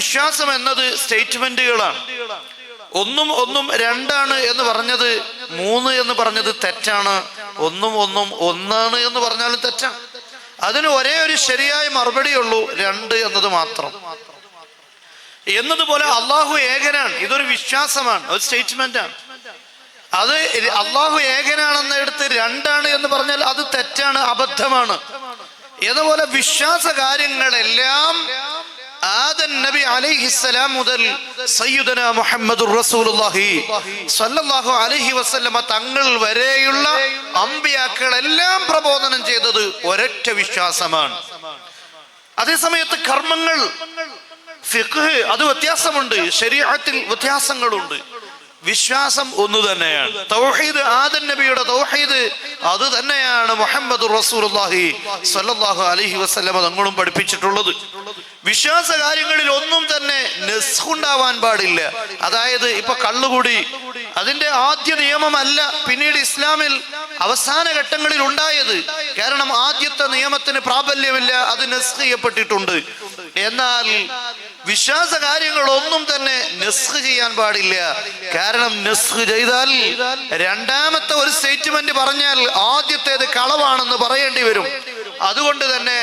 വിശ്വാസം എന്നത് സ്റ്റേറ്റ്മെന്റുകളാണ്. ഒന്നും ഒന്നും രണ്ടാണ് എന്ന് പറഞ്ഞത്, മൂന്ന് എന്ന് പറഞ്ഞത് തെറ്റാണ്. ഒന്നും ഒന്നും ഒന്നാണ് എന്ന് പറഞ്ഞാലും തെറ്റാണ്. അതിന് ഒരേ ഒരു ശരിയായ മറുപടിയുള്ളൂ, രണ്ട് എന്നത് മാത്രം. എന്നതുപോലെ അള്ളാഹു ഏകനാണ്, ഇതൊരു വിശ്വാസമാണ്, ഒരു സ്റ്റേറ്റ്മെന്റാണ്. അത് അള്ളാഹു ഏകനാണെന്ന് എടുത്ത് രണ്ടാണ് എന്ന് പറഞ്ഞാൽ അത് തെറ്റാണ്, അബദ്ധമാണ്. എന്നതുപോലെ വിശ്വാസ കാര്യങ്ങളെല്ലാം ആദം നബി അലൈഹിസ്സലാം മുതൽ സയ്യിദുനാ മുഹമ്മദുർ റസൂലുള്ളാഹി സ്വല്ലല്ലാഹു അലൈഹി വസല്ലമ തങ്ങൾ വരെയുള്ള അമ്പിയാക്കളെല്ലാം പ്രബോധനം ചെയ്തത് ഒരൊറ്റ വിശ്വാസമാണ്. അതേസമയത്ത് കർമ്മങ്ങൾ, ഫിഖ് അത് വ്യത്യാസമുണ്ട്, ശരീഅത്തിൽ വ്യത്യാസങ്ങളുണ്ട്. വിശ്വാസം ഒന്നു തന്നെയാണ്. തൗഹീദ്, ആദം നബിയുടെ തൗഹീദ് അത് തന്നെയാണ് മുഹമ്മദുർ റസൂലുള്ളാഹി സ്വല്ലല്ലാഹു അലൈഹി വസല്ലമ തങ്ങളും പഠിപ്പിച്ചിട്ടുള്ളത്. വിശ്വാസ കാര്യങ്ങളിൽ ഒന്നും തന്നെ നസ്ഖുണ്ടാവാൻ പാടില്ല. അതായത് ഇപ്പൊ കള്ളുകൂടി അതിന്റെ ആദ്യ നിയമമല്ല പിന്നീട് ഇസ്ലാമിൽ അവസാന ഘട്ടങ്ങളിൽ ഉണ്ടായത്. കാരണം ആദ്യത്തെ നിയമത്തിന് പ്രാബല്യമില്ല, അത് നസ്ഖ് ചെയ്യപ്പെട്ടിട്ടുണ്ട്. എന്നാൽ വിശ്വാസ കാര്യങ്ങളൊന്നും തന്നെ നസ്ഖ് ചെയ്യാൻ പാടില്ല. കാരണം നസ്ഖ് ചെയ്താൽ രണ്ടാമത്തെ ഒരു സ്റ്റേറ്റ്മെന്റ് പറഞ്ഞാൽ ആദ്യത്തേത് കളവാണെന്ന് പറയേണ്ടി വരും. അതുകൊണ്ട് തന്നെ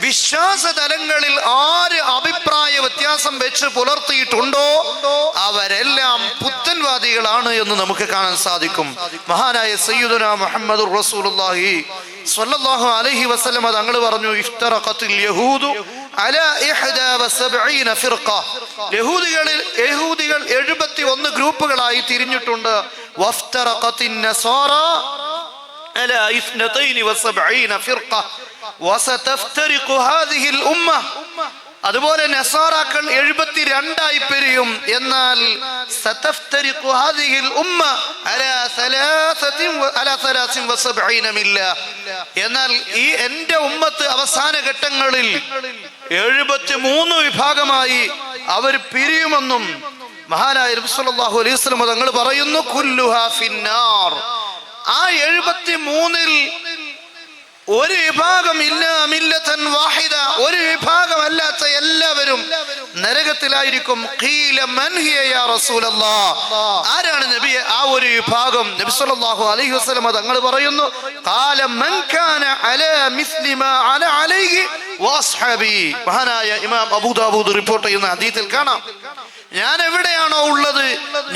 വിശ്വാസ തലങ്ങളിൽ ആര് അഭിപ്രായ വ്യത്യാസം വെച്ച് പുലർത്തിയിട്ടുണ്ടോ അവരെല്ലാം പുത്തൻവാദികളാണ് എന്ന് നമുക്ക് കാണാൻ സാധിക്കും. മഹാനായ സയ്യിദുനാ മുഹമ്മദുർ റസൂലുള്ളാഹി സ്വല്ലല്ലാഹു അലൈഹി വസല്ലമ തങ്ങൾ പറഞ്ഞു, ഇഫ്തറഖത്തിൽ യഹൂദു അലാ 71 ഫിർഖ. യഹൂദികൾ 71 ഗ്രൂപ്പുകളായി തിരിഞ്ഞിട്ടുണ്ട്. വഫ്തറഖത്തിൻ നസാറ അലാ 72 ഫിർഖ വസതഫ്തരിഖു ഹാദിഹിൽ ഉമ്മ. അതുപോലെ നസാറാക്കൾ 72 പിരിയും. എന്നാൽ സതഫ്തരിഖു ഹാദിഹിൽ ഉമ്മ അലാ 73 മില്ല. എന്നാൽ ഈ എന്റെ ഉമ്മത്ത് അവസാന ഘട്ടങ്ങളിൽ 73 വിഭാഗമായി അവർ പിരിയുമെന്നും മഹാനായ നബി സല്ലല്ലാഹു അലൈഹി വസല്ലം തങ്ങൾ പറയുന്നു, കുല്ലുഹാ ഫിന്നാർ. ആ 73-ൽ ഒരു വിഭാഗം ഇല്ല മില്ലതൻ വാഹിദ, ഒരു വിഭാഗം അല്ലാത്ത എല്ലാവരും നരകത്തിലായിരിക്കും. ഖീല മൻ ഹിയ യാ റസൂലല്ലാഹ്. ആരാണ് നബിയെ ആ ഒരു വിഭാഗം? നബി സല്ലല്ലാഹു അലൈഹി വസല്ലം തങ്ങൾ പറയുന്നു, ഖാല മൻ കാന അലാ മിസ്ലി മാ അന അലൈഹി വഅസ്ഹാബി. മഹാനായ ഇമാം അബൂ ദാവൂദ് റിപ്പോർട്ട് ചെയ്യുന്ന ഹദീസിൽ കാണാം, ഞാൻ എവിടെയാണോ ഉള്ളത്,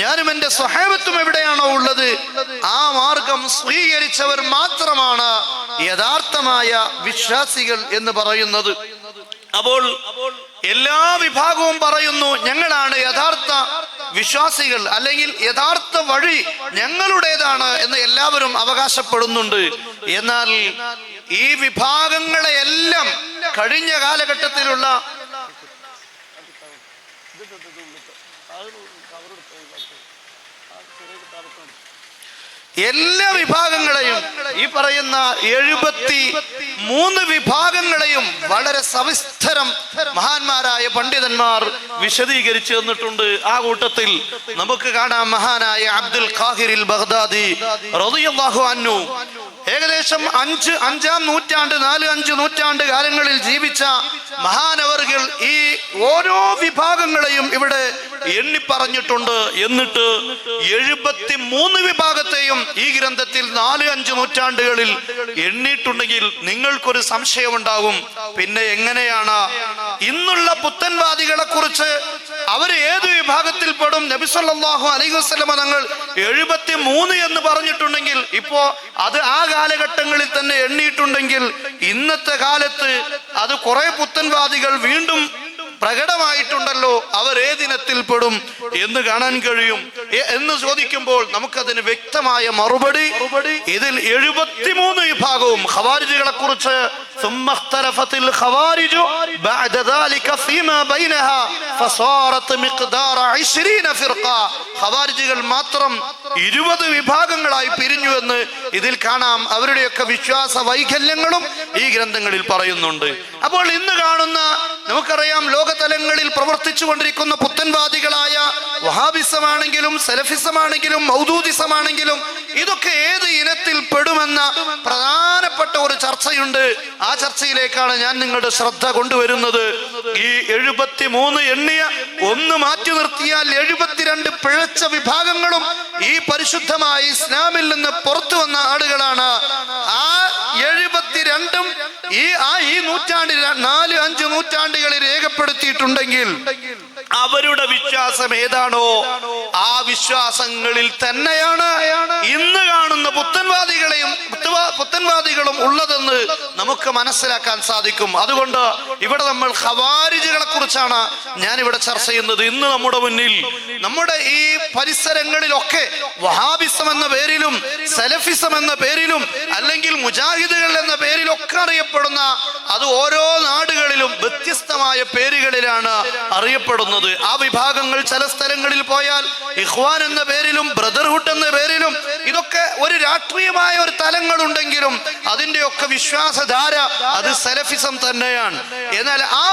ഞാനും എന്റെ സ്വഹാബത്തും എവിടെയാണോ ഉള്ളത്, ആ മാർഗം സ്വീകരിച്ചവർ മാത്രമാണ് യഥാർത്ഥമായ വിശ്വാസികൾ എന്ന് പറയുന്നത്. അപ്പോൾ എല്ലാ വിഭാഗവും പറയുന്നു ഞങ്ങളാണ് യഥാർത്ഥ വിശ്വാസികൾ, അല്ലെങ്കിൽ യഥാർത്ഥ വഴി ഞങ്ങളുടേതാണ് എന്ന് എല്ലാവരും അവകാശപ്പെടുന്നുണ്ട്. എന്നാൽ ഈ വിഭാഗങ്ങളെയെല്ലാം കഴിഞ്ഞ കാലഘട്ടത്തിലുള്ള എല്ലാ വിഭാഗങ്ങളെയും, ഈ പറയുന്ന 73 വിഭാഗങ്ങളെയും വളരെ സവിസ്തരം മഹാന്മാരായ പണ്ഡിതന്മാർ വിശദീകരിച്ചു തന്നിട്ടുണ്ട്. ആ കൂട്ടത്തിൽ നമുക്ക് കാണാം മഹാനായ അബ്ദുൽ ഖാഹിറിൽ ബഗ്ദാദി റളിയല്ലാഹു അൻഹു. ഏകദേശം 5-ാം നൂറ്റാണ്ട് 4-5 നൂറ്റാണ്ട് കാലങ്ങളിൽ ജീവിച്ച മഹാനവർകൾ ഈ ഓരോ വിഭാഗങ്ങളെയും ഇവിടെ എണ്ണി പറഞ്ഞിട്ടുണ്ട്. എന്നിട്ട് 73 വിഭാഗത്തെയും ഈ ഗ്രന്ഥത്തിൽ 4-5 നൂറ്റാണ്ടുകളിൽ എണ്ണിയിട്ടുണ്ടെങ്കിൽ നിങ്ങൾക്കൊരു സംശയമുണ്ടാകും, പിന്നെ എങ്ങനെയാണ് ഇന്നുള്ള പുത്തൻവാദികളെ കുറിച്ച് അവർ ഏത് വിഭാഗത്തിൽപ്പെടും? നബി സല്ലല്ലാഹു അലൈഹി വസല്ലമ തങ്ങൾ 73 എന്ന് പറഞ്ഞിട്ടുണ്ടെങ്കിൽ ഇപ്പോ അത് ആ കാലഘട്ടങ്ങളിൽ തന്നെ എണ്ണിയിട്ടുണ്ടെങ്കിൽ ഇന്നത്തെ കാലത്ത് അത് കുറെ പുത്തൻവാദികൾ വീണ്ടും പ്രകടമായിട്ടുണ്ടല്ലോ, അവർ ഏതിനത്തിൽപ്പെടും എന്ന് കാണാൻ കഴിയും എന്ന് ചോദിക്കുമ്പോൾ നമുക്കതിന് വ്യക്തമായ മറുപടി, ഇതിൽ 73 വിഭാഗവും ഖവാരിജുകളെ കുറിച്ച് ഖവാരിജുകൾ മാത്രം 20 വിഭാഗങ്ങളായി പിരിഞ്ഞു എന്ന് ഇതിൽ കാണാം. അവരുടെയൊക്കെ വിശ്വാസ വൈകല്യങ്ങളും ഈ ഗ്രന്ഥങ്ങളിൽ പറയുന്നുണ്ട്. അപ്പോൾ ഇന്ന് കാണുന്ന, നമുക്കറിയാം ലോകതലങ്ങളിൽ പ്രവർത്തിച്ചു കൊണ്ടിരിക്കുന്ന പുത്തൻവാദികളായ വഹാബിസമാണെങ്കിലും സലഫിസമാണെങ്കിലും മൗദൂദിസമാണെങ്കിലും ഇതൊക്കെ ഏത് ഇനത്തിൽ പെടുമെന്ന പ്രധാനപ്പെട്ട ഒരു ചർച്ചയുണ്ട്. ആ ചർച്ചയിലേക്കാണ് ഞാൻ നിങ്ങളുടെ ശ്രദ്ധ കൊണ്ടുവരുന്നത്. ഈ 73 എണ്ണിയ ഒന്ന് മാറ്റി നിർത്തിയാൽ 72 പിഴച്ച വിഭാഗങ്ങളും ഈ പരിശുദ്ധമായ ഇസ്ലാമിൽ നിന്ന് പുറത്തു വന്ന ആളുകളാണ്. ആ 72ഉം ഈ നൂറ്റാണ്ടിൽ 4-5 നൂറ്റാണ്ടുകളിൽ രേഖപ്പെടുത്തിയിട്ടുണ്ടെങ്കിൽ അവരുടെ വിശ്വാസം ഏതാണോ ആ വിശ്വാസങ്ങളിൽ തന്നെയാണ് ഇന്ന് കാണുന്ന പുത്തൻവാദികളും ഉള്ളതെന്ന് നമുക്ക് മനസ്സിലാക്കാൻ സാധിക്കും. അതുകൊണ്ട് ഇവിടെ നമ്മൾ ഖവാരിജുകളെ കുറിച്ചാണ് ഞാൻ ഇവിടെ ചർച്ച ചെയ്യുന്നത്. ഇന്ന് നമ്മുടെ മുന്നിൽ നമ്മുടെ ഈ പരിസരങ്ങളിലൊക്കെ വഹാബിസം എന്ന പേരിലും സലഫിസം എന്ന പേരിലും അല്ലെങ്കിൽ മുജാഹിദുകൾ എന്ന പേരിലൊക്കെ അറിയപ്പെടുന്ന അത് ഓരോ നാടുകളിലും വ്യത്യസ്തമായ പേരുകളിലാണ് അറിയപ്പെടുന്നത്. ആ വിഭാഗങ്ങൾ ചില സ്ഥലങ്ങളിൽ പോയാൽ ഇഖ്വാൻ എന്ന പേരിലും ബ്രദർഹുഡ് എന്ന പേരിലും ഇതൊക്കെ ഒരു രാഷ്ട്രീയമായ ഒരു തലങ്ങളുണ്ടെങ്കിലും അതിൻ്റെയൊക്കെ വിശ്വാസധാര അത് സലഫിസം തന്നെയാണ്. എന്നാൽ ആ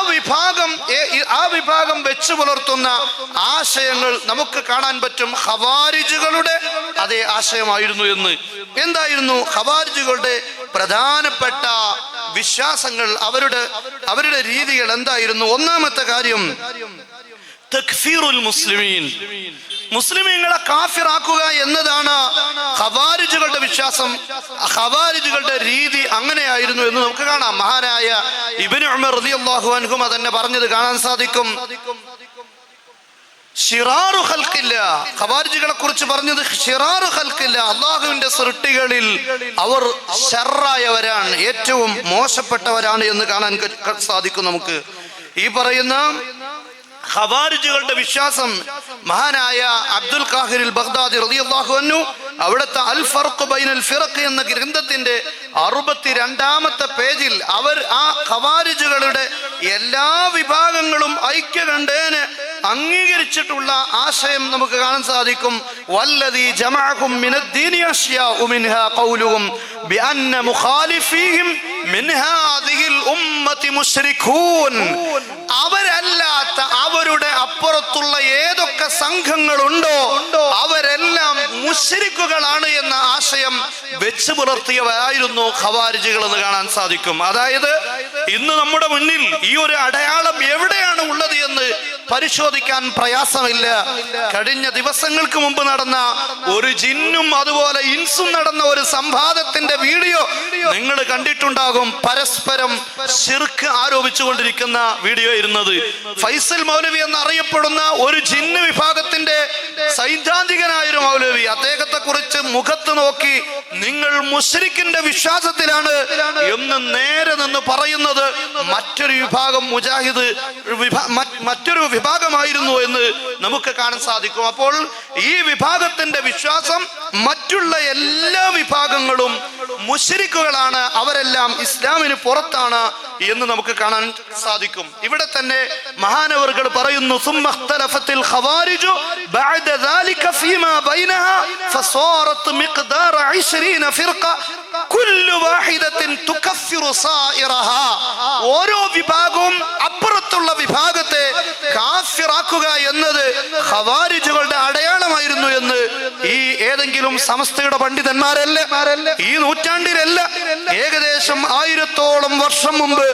വിഭാഗം വെച്ചു പുലർത്തുന്ന ആശയങ്ങൾ നമുക്ക് കാണാൻ പറ്റും ഖവാരിജുകളുടെ അതേ ആശയമായിരുന്നു എന്ന്. എന്തായിരുന്നു ഖവാരിജുകളുടെ പ്രധാനപ്പെട്ട വിശ്വാസങ്ങൾ? അവരുടെ രീതികൾ എന്തായിരുന്നു? ഒന്നാമത്തെ കാര്യം തക്ഫീറുൽ മുസ്ലിമീൻ, മുസ്ലിമീങ്ങളെ കാഫിറാക്കുക എന്നതാണ് ഖവാരിജുകളുടെ വിശ്വാസം. ഖവാരിജുകളുടെ രീതി അങ്ങനെയായിരുന്നു എന്ന് നമുക്ക് കാണാം. മഹാനായ ഇബ്നു ഉമർ റളിയല്ലാഹു അൻഹു തന്നെ പറഞ്ഞത് കാണാൻ സാധിക്കും. ശിറാറു ഖൽഖില്ല, ഖവാരിജുകളെ കുറിച്ച് പറഞ്ഞത് ശിറാറു ഖൽഖില്ല, അള്ളാഹുവിന്റെ സൃഷ്ടികളിൽ അവർ ശർറായവരാണ്, ഏറ്റവും മോശപ്പെട്ടവരാണ് എന്ന് കാണാൻ സാധിക്കും നമുക്ക്. ഈ പറയുന്ന ഖവാരിജുകളുടെ വിശ്വാസം മഹാനായ അബ്ദുൽ ഖാഹിർ ബഗ്ദാദി റളിയല്ലാഹു അൻഹു അവിടുത്തെ അൽ ഫർഖ് ബൈനൽ ഫിറഖ് എന്ന ഗ്രന്ഥത്തിന്റെ 62ാമത്തെ പേജിൽ അവർ ആ ഖവാരിജുകളുടെ എല്ലാ വിഭാഗങ്ങളും ഐക്യകണ്ഠേന അംഗീകരിച്ചിട്ടുള്ള ആശയം നമുക്ക് കാണാൻ സാധിക്കും. വല്ലദീ ജമഅഹും മിനദ്ദീനി അശ്യാഉ മിൻഹാ ഖൗലുഹും ബിഅന്ന മുഖാലിഫീഹിം മിൻ ഹാദിഹിൽ ഉമ്മത്തി മുശ്രികൂൻ. അവരല്ലാത്ത അവരുടെ അപ്പുറത്തുള്ള ഏതൊക്കെ സംഘങ്ങളുണ്ടോ അവരെല്ലാം മുശ്രിക്കുകളാണ് എന്ന ആശയം വെച്ച് പുലർത്തിയവരായിരുന്നു ഖവാരിജുകൾ എന്ന് കാണാൻ സാധിക്കും. അതായത് ഇന്ന് നമ്മുടെ മുന്നിൽ ഈ ഒരു അടയാളം എവിടെയാണ് ഉള്ളത് എന്ന് പരിശോധിക്കാൻ പ്രയാസമില്ല. കഴിഞ്ഞ ദിവസങ്ങൾക്ക് മുമ്പ് നടന്ന ഒരു ജിന്നും അതുപോലെ ഇൻസും നടന്ന ഒരു സംവാദത്തിന്റെ വീഡിയോ നിങ്ങൾ കണ്ടിട്ടുണ്ടാകും. പരസ്പരം ശിർക്ക് ആരോപിച്ചുകൊണ്ടിരിക്കുന്ന വീഡിയോ ഇരുന്നത്. ഫൈസൽ മൗലവി എന്നറിയപ്പെടുന്ന ഒരു ജിന്ന് വിഭാഗത്തിന്റെ സൈദ്ധാന്തികനായ ഒരു മൗലവി, അദ്ദേഹത്തെ കുറിച്ച് മുഖത്ത് നോക്കി നിങ്ങൾ മുശ്രിക്കിന്റെ വിശ്വാസത്തിലാണ് എന്ന് നേരെ നിന്ന് പറയുന്നത് മറ്റൊരു വിഭാഗം മുജാഹിദ് മറ്റൊരു വിഭാഗമായിരുന്നു എന്ന് നമുക്ക് കാണാൻ സാധിക്കും. അപ്പോൾ ഈ വിഭാഗത്തിന്റെ വിശ്വാസം മറ്റുള്ള എല്ലാ വിഭാഗങ്ങളും മുശ്രിക്കുകളാണ്, അവരെല്ലാം ഇസ്ലാമിന് പുറത്താണ് എന്ന് നമുക്ക് കാണാൻ സാധിക്കും. ഇവിടെ തന്നെ മഹാനവറുകൾ പറയുന്നു സുമ്മഖ്തലഫത്തിൽ ഖവാരിജു ബഅദ ദാലിക ഫീമാ ബൈനഹാ ഫസാറത് മിഖ്ദാർ 20 ഫിർഖ കുല്ലു വാഹിദത്തിൻ തുകഫിറു സായിറഹാ. ഓരോ വിഭാഗവും അപ്പുറത്തുള്ള വിഭാഗത്തെ കാഫിറാക്കുക എന്നത് ഖവാരിജുകളുടെ അടയാളമായിരുന്നു എന്ന് ഈ ഏതെങ്കിലും സമസ്തയുടെ പണ്ഡിതന്മാരല്ല, ഈ നൂറ്റാണ്ടിലല്ല, ഏകദേശം 1000ഓളം വർഷം മുമ്പ്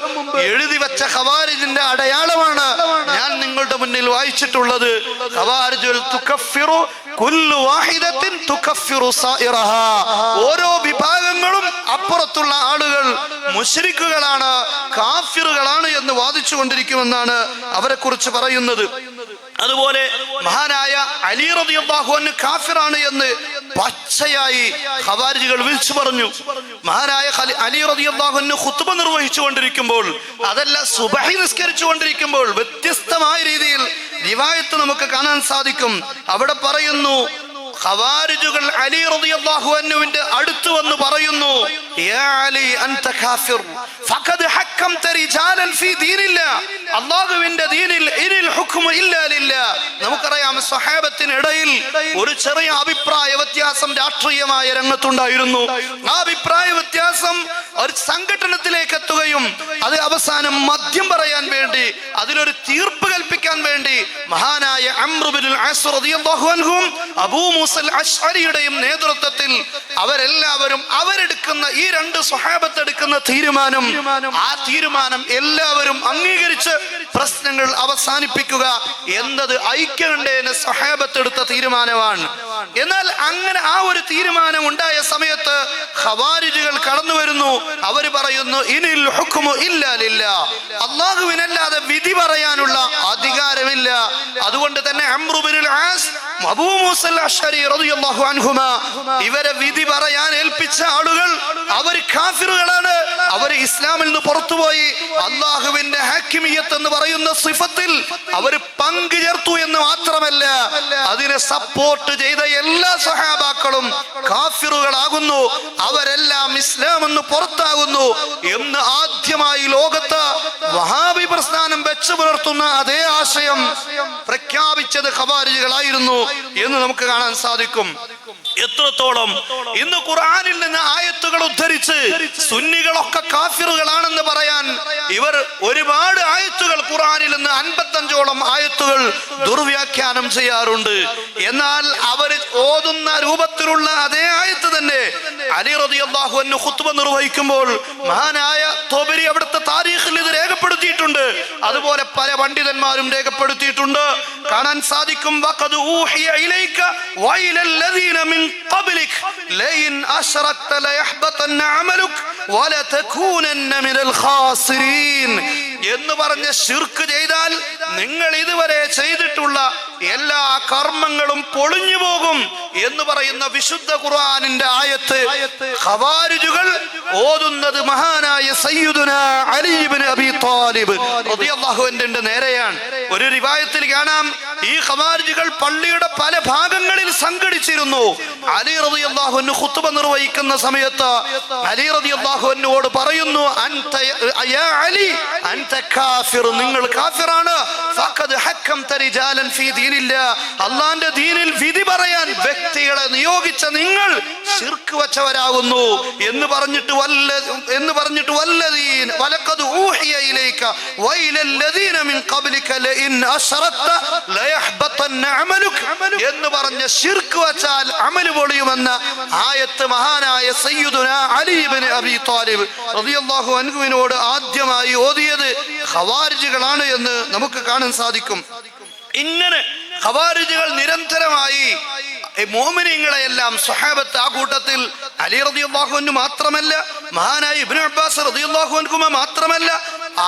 എഴുതി വെച്ച ഖവാരിജിന്റെ അടയാളമാണ് ഞാൻ നിങ്ങളുടെ മുന്നിൽ വായിച്ചിട്ടുള്ളത്. ഖവാരിജുൽ തുകഫിറു കുല്ലു വാഹിദത്തിൻ തുകഫിറു സായിറഹാ. ഓരോ വിഭാഗങ്ങളും അപ്പുറത്തുള്ള ആളുകൾ മുശ്രിക്കുകളാണ്, കാഫിറുകളാണ് എന്ന് വാദിച്ചു കൊണ്ടിരിക്കുമെന്നാണ് അവരെ കുറിച്ച് പറയുന്നത്. അതുപോലെ മഹാനായ അലി റളിയല്ലാഹു അൻഹു കാഫിറാണ് എന്ന് പച്ചയായി ഖവാരിജുകൾ വിളിച്ചു പറഞ്ഞു. മഹാനായ അലി റളിയല്ലാഹു അൻഹു ഖുത്ബ നിർവഹിച്ചു കൊണ്ടിരിക്കുമ്പോൾ, അതല്ല സുബഹി നിസ്കരിച്ചു കൊണ്ടിരിക്കുമ്പോൾ വ്യത്യസ്തമായ രീതിയിൽ റിവായത്ത് നമുക്ക് കാണാൻ സാധിക്കും. അവിടെ പറയുന്നു ഖവാരിജുകൾ അലി റളിയല്ലാഹു അൻഹുവിന്റെ അടുത്ത് വന്ന് പറയുന്നു, യാ അലി അൻത കാഫിർ ഫഖദ് ഹക്കംത റിജാലൻ ഫീ ദീനില്ലാ. അല്ലാഹുവിന്റെ ദീനിൽ ഇനിൽ ഹുക്മു ഇല്ലാ ലില്ലാ. നമുക്കറിയാം സ്വഹാബത്തിനിടയിൽ ഒരു ചെറിയ അഭിപ്രായ വ്യത്യാസം രാഷ്ട്രീയമായ രംഗത്തുണ്ടായിരുന്നു. ആ അഭിപ്രായ വ്യത്യാസം ഒരു സംഘടനത്തിലേക്ക് എത്തുകയും അത് അവസാനം മദ്യം പറയാൻ വേണ്ടി, അതിലൊരു തീർപ്പ് കൽപ്പിക്കാൻ വേണ്ടി മഹാനായ അംർ ഇബ്നുൽ അസ് റളിയല്ലാഹു അൻഹു അബൂ മൂസൽ അശ്അരിയുടെയും നേതൃത്വത്തിൽ അവരെല്ലാവരും അവരെടുക്കുന്ന ഈ രണ്ട് സ്വഹാബത്ത് എടുക്കുന്ന തീരുമാനം, ആ തീരുമാനം എല്ലാവരും അംഗീകരിച്ച് പ്രശ്നങ്ങൾ അവസാനിപ്പിക്കുക എന്നത് ഐക്യകണ്ഠേന സ്വഹാബത്ത് എടുത്ത തീരുമാനമാണ്. എന്നാൽ അങ്ങനെ ആ ഒരു തീരുമാനം ഉണ്ടായ സമയത്ത് ഖവാരിജികൾ കടന്നു വരുന്നു. അവർ പറയുന്നു ഇനിൽ ഹുക്മു ഇല്ലാ ലില്ലാ, അല്ലാഹുവിനല്ലാതെ വിധി പറയാനുള്ള അധികാരമില്ല. അതുകൊണ്ട് തന്നെ അംർ ഇബ്നുൽ ആസ് അബൂ മൂസൽ അശ്അരി റളിയല്ലാഹു അൻഹുമാ ഇവരെ വിധി പറയാൻ ഏൽപ്പിച്ച ആളുകൾ അവർ കാഫിറുകളാണ്. അവർ ഇസ്ലാമിൽ നിന്ന് പുറത്തുപോയി അല്ലാഹുവിന്റെ ഹക്കിമിയത്ത് എന്ന് പറയുന്ന സിഫത്തിൽ അവർ പങ്കു ചേർത്തു എന്ന് മാത്രമല്ല, അതിനെ സപ്പോർട്ട് ചെയ്ത എല്ലാ സഹാബാക്കളും കാഫിറുകളാകുന്നു, അവരെല്ലാം ഇസ്ലാം എന്ന് പുറത്താകുന്നു എന്ന് ആദ്യമായി ലോകത്ത് വഹാബി പ്രസ്ഥാനം വെച്ചു പുലർത്തുന്ന അതേ ആശയം പ്രഖ്യാപിച്ചത് ഖവാരിജികളായിരുന്നു എന്ന് നമുക്ക് കാണാൻ സാധിക്കും. എത്രത്തോളം ഇന്ന് ഖുർആനിൽ നിന്ന് ആയത്തുകൾ ഉദ്ധരിച്ച് സുന്നികളൊക്കെ കാഫിറുകളാണെന്ന് പറയാൻ ഇവർ ഒരുപാട് ആയത്തുകൾ ഖുർആനിൽ നിന്ന് 55ഓളം ആയത്തുകൾ ദുർവ്യാഖ്യാനം ചെയ്യാറുണ്ട്. എന്നാൽ അവർ ഓതുന്ന രൂപത്തിലുള്ള അതേ ആയത്ത് തന്നെ അലി റളിയല്ലാഹു അൻഹു ഖുത്ബ നിർവഹിക്കുമ്പോൾ മഹാനായ തൊബരി അവിടുത്തെ താരീഖിൽ ഇത് രേഖപ്പെടുത്തിയിട്ടുണ്ട്. അതുപോലെ പല പണ്ഡിതന്മാരും രേഖപ്പെടുത്തിയിട്ടുണ്ട്. കാണാൻ സാധിക്കും വഖദ് ഊഹിയ ഇലൈക വഇലല്ലദീന മിൻ ഖബ്ലിക് ലഇൻ അശ്റക്ത ലയഹ്ബതന്ന അമലുക വലതകൂനന്ന മിനൽ ഖാസിരീൻ എന്ന് പറഞ്ഞ ശിർക്ക് ചെയ്താൽ നിങ്ങൾ ഇതുവരെ ചെയ്തിട്ടുള്ള എല്ലാ കർമ്മങ്ങളും പൊളിഞ്ഞു പോകും എന്ന് പറയുന്ന വിശുദ്ധ ഖുർആനിന്റെ ആയത്ത് ഖവാരിജുകൾ ഓതുന്നത് മഹാനായ സയ്യിദുനാ അലി ഇബ്നു അബീ ത്വാലിബ് റളിയല്ലാഹു അൻഹുവിന്റെ നേരെയാണ്. ഒരു റിവായത്തിൽ കാണാം ഈ ഖവാരിജുകൾ പള്ളിയുടെ പല ഭാഗങ്ങളിൽ സംഘടിച്ചിരുന്നു. അലി റളിയല്ലാഹു അൻഹു ഖുത്ബ നിർവഹിക്കുന്ന സമയത്ത് അലി റളിയല്ലാഹു അൻഹുവോട് പറയുന്നു അൻത യാ അലി അൻത കാഫിർ, നിങ്ങൾ കാഫിറാണ്. ഫഖദ് ഹക്കംത റിജാലൻ ഫീ ദീനില്ലാഹ്, അല്ലാഹുവിന്റെ ദീനിൽ വിധി പറയാൻ വ്യക്തികളെ നിയോഗിച്ച നിങ്ങൾ ശിർക്ക് വച്ചവരാകുന്നു എന്ന് പറഞ്ഞിട്ട് വല്ലദീന വലഖദ് ഊഹിയ ഇലൈക വഇലല്ലദീന മിൻ ഖബ്ലിക ലഇൻ അശ്റക്ത ലയഹ്ബതന്ന അമലുക എന്ന് പറഞ്ഞ ശിർക്ക് വച്ചാൽ അമൽ പൊളിയുമെന്ന ആയത്ത് മഹാനായ സയ്യിദുനാ അലി ഇബ്നു അബീ ത്വാലിബ് റളിയല്ലാഹു അൻഹുവിനോട് ആദ്യമായി ഓതിയത് ഖവാരിജികളാണ് എന്ന് നമുക്ക് കാണാൻ സാധിക്കും. ഇങ്ങനെ ഖവാരിജികൾ നിരന്തരമായി മോമിനീങ്ങളെയെല്ലാം സ്വഹാബത്ത്, ആ കൂട്ടത്തിൽ അലി റളിയല്ലാഹു അൻഹു മാത്രമല്ല, മഹാനായ ഇബ്നു അബ്ബാസ് റളിയല്ലാഹു അൻഹു മാത്രമല്ല,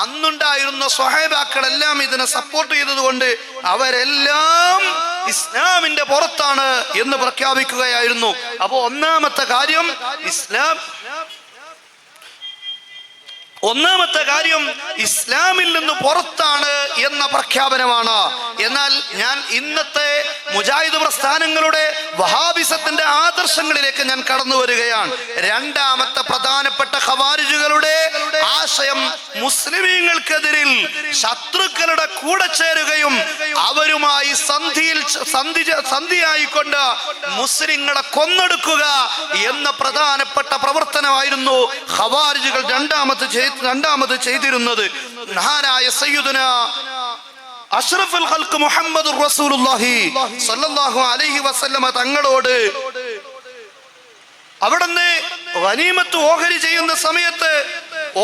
അന്നുണ്ടായിരുന്ന സ്വഹാബാക്കളെല്ലാം ഇതിനെ സപ്പോർട്ട് ചെയ്തതുകൊണ്ട് അവരെല്ലാം ഇസ്ലാമിന്റെ പുറത്താണ് എന്ന് പ്രഖ്യാപിക്കുകയായിരുന്നു. അപ്പോ ഒന്നാമത്തെ കാര്യം ഇസ്ലാമിൽ നിന്ന് പുറത്താണ് എന്ന പ്രഖ്യാപനമാണ്. എന്നാൽ ഞാൻ ഇന്നത്തെ മുജാഹിദ് പ്രസ്ഥാനങ്ങളുടെ വഹാബിസത്തിന്റെ ആദർശങ്ങളിലേക്ക് ഞാൻ കടന്നു വരികയാണ്. രണ്ടാമത്തെ പ്രധാനപ്പെട്ട ഖവാരിജുകളുടെ ആശയം മുസ്ലിമീങ്ങൾക്കെതിരിൽ ശത്രുക്കളുടെ കൂടെ ചേരുകയും അവരുമായി സന്ധിയായിക്കൊണ്ട് മുസ്ലിങ്ങളെ കൊന്നൊടുക്കുക എന്ന പ്രധാനപ്പെട്ട പ്രവർത്തനമായിരുന്നു ഖവാരിജുകൾ രണ്ടാമത് ചെയ്തിരുന്നത്. മഹാനായ സയ്യിദുനാ അഷ്റഫുൽ ഖൽഖ് മുഹമ്മദുർ റസൂലുള്ളാഹി സ്വല്ലല്ലാഹു അലൈഹി വസല്ലമ തങ്ങളോട് അവിടുന്ന് ഗനീമത്ത് ഓഹരി ചെയ്യുന്ന സമയത്ത്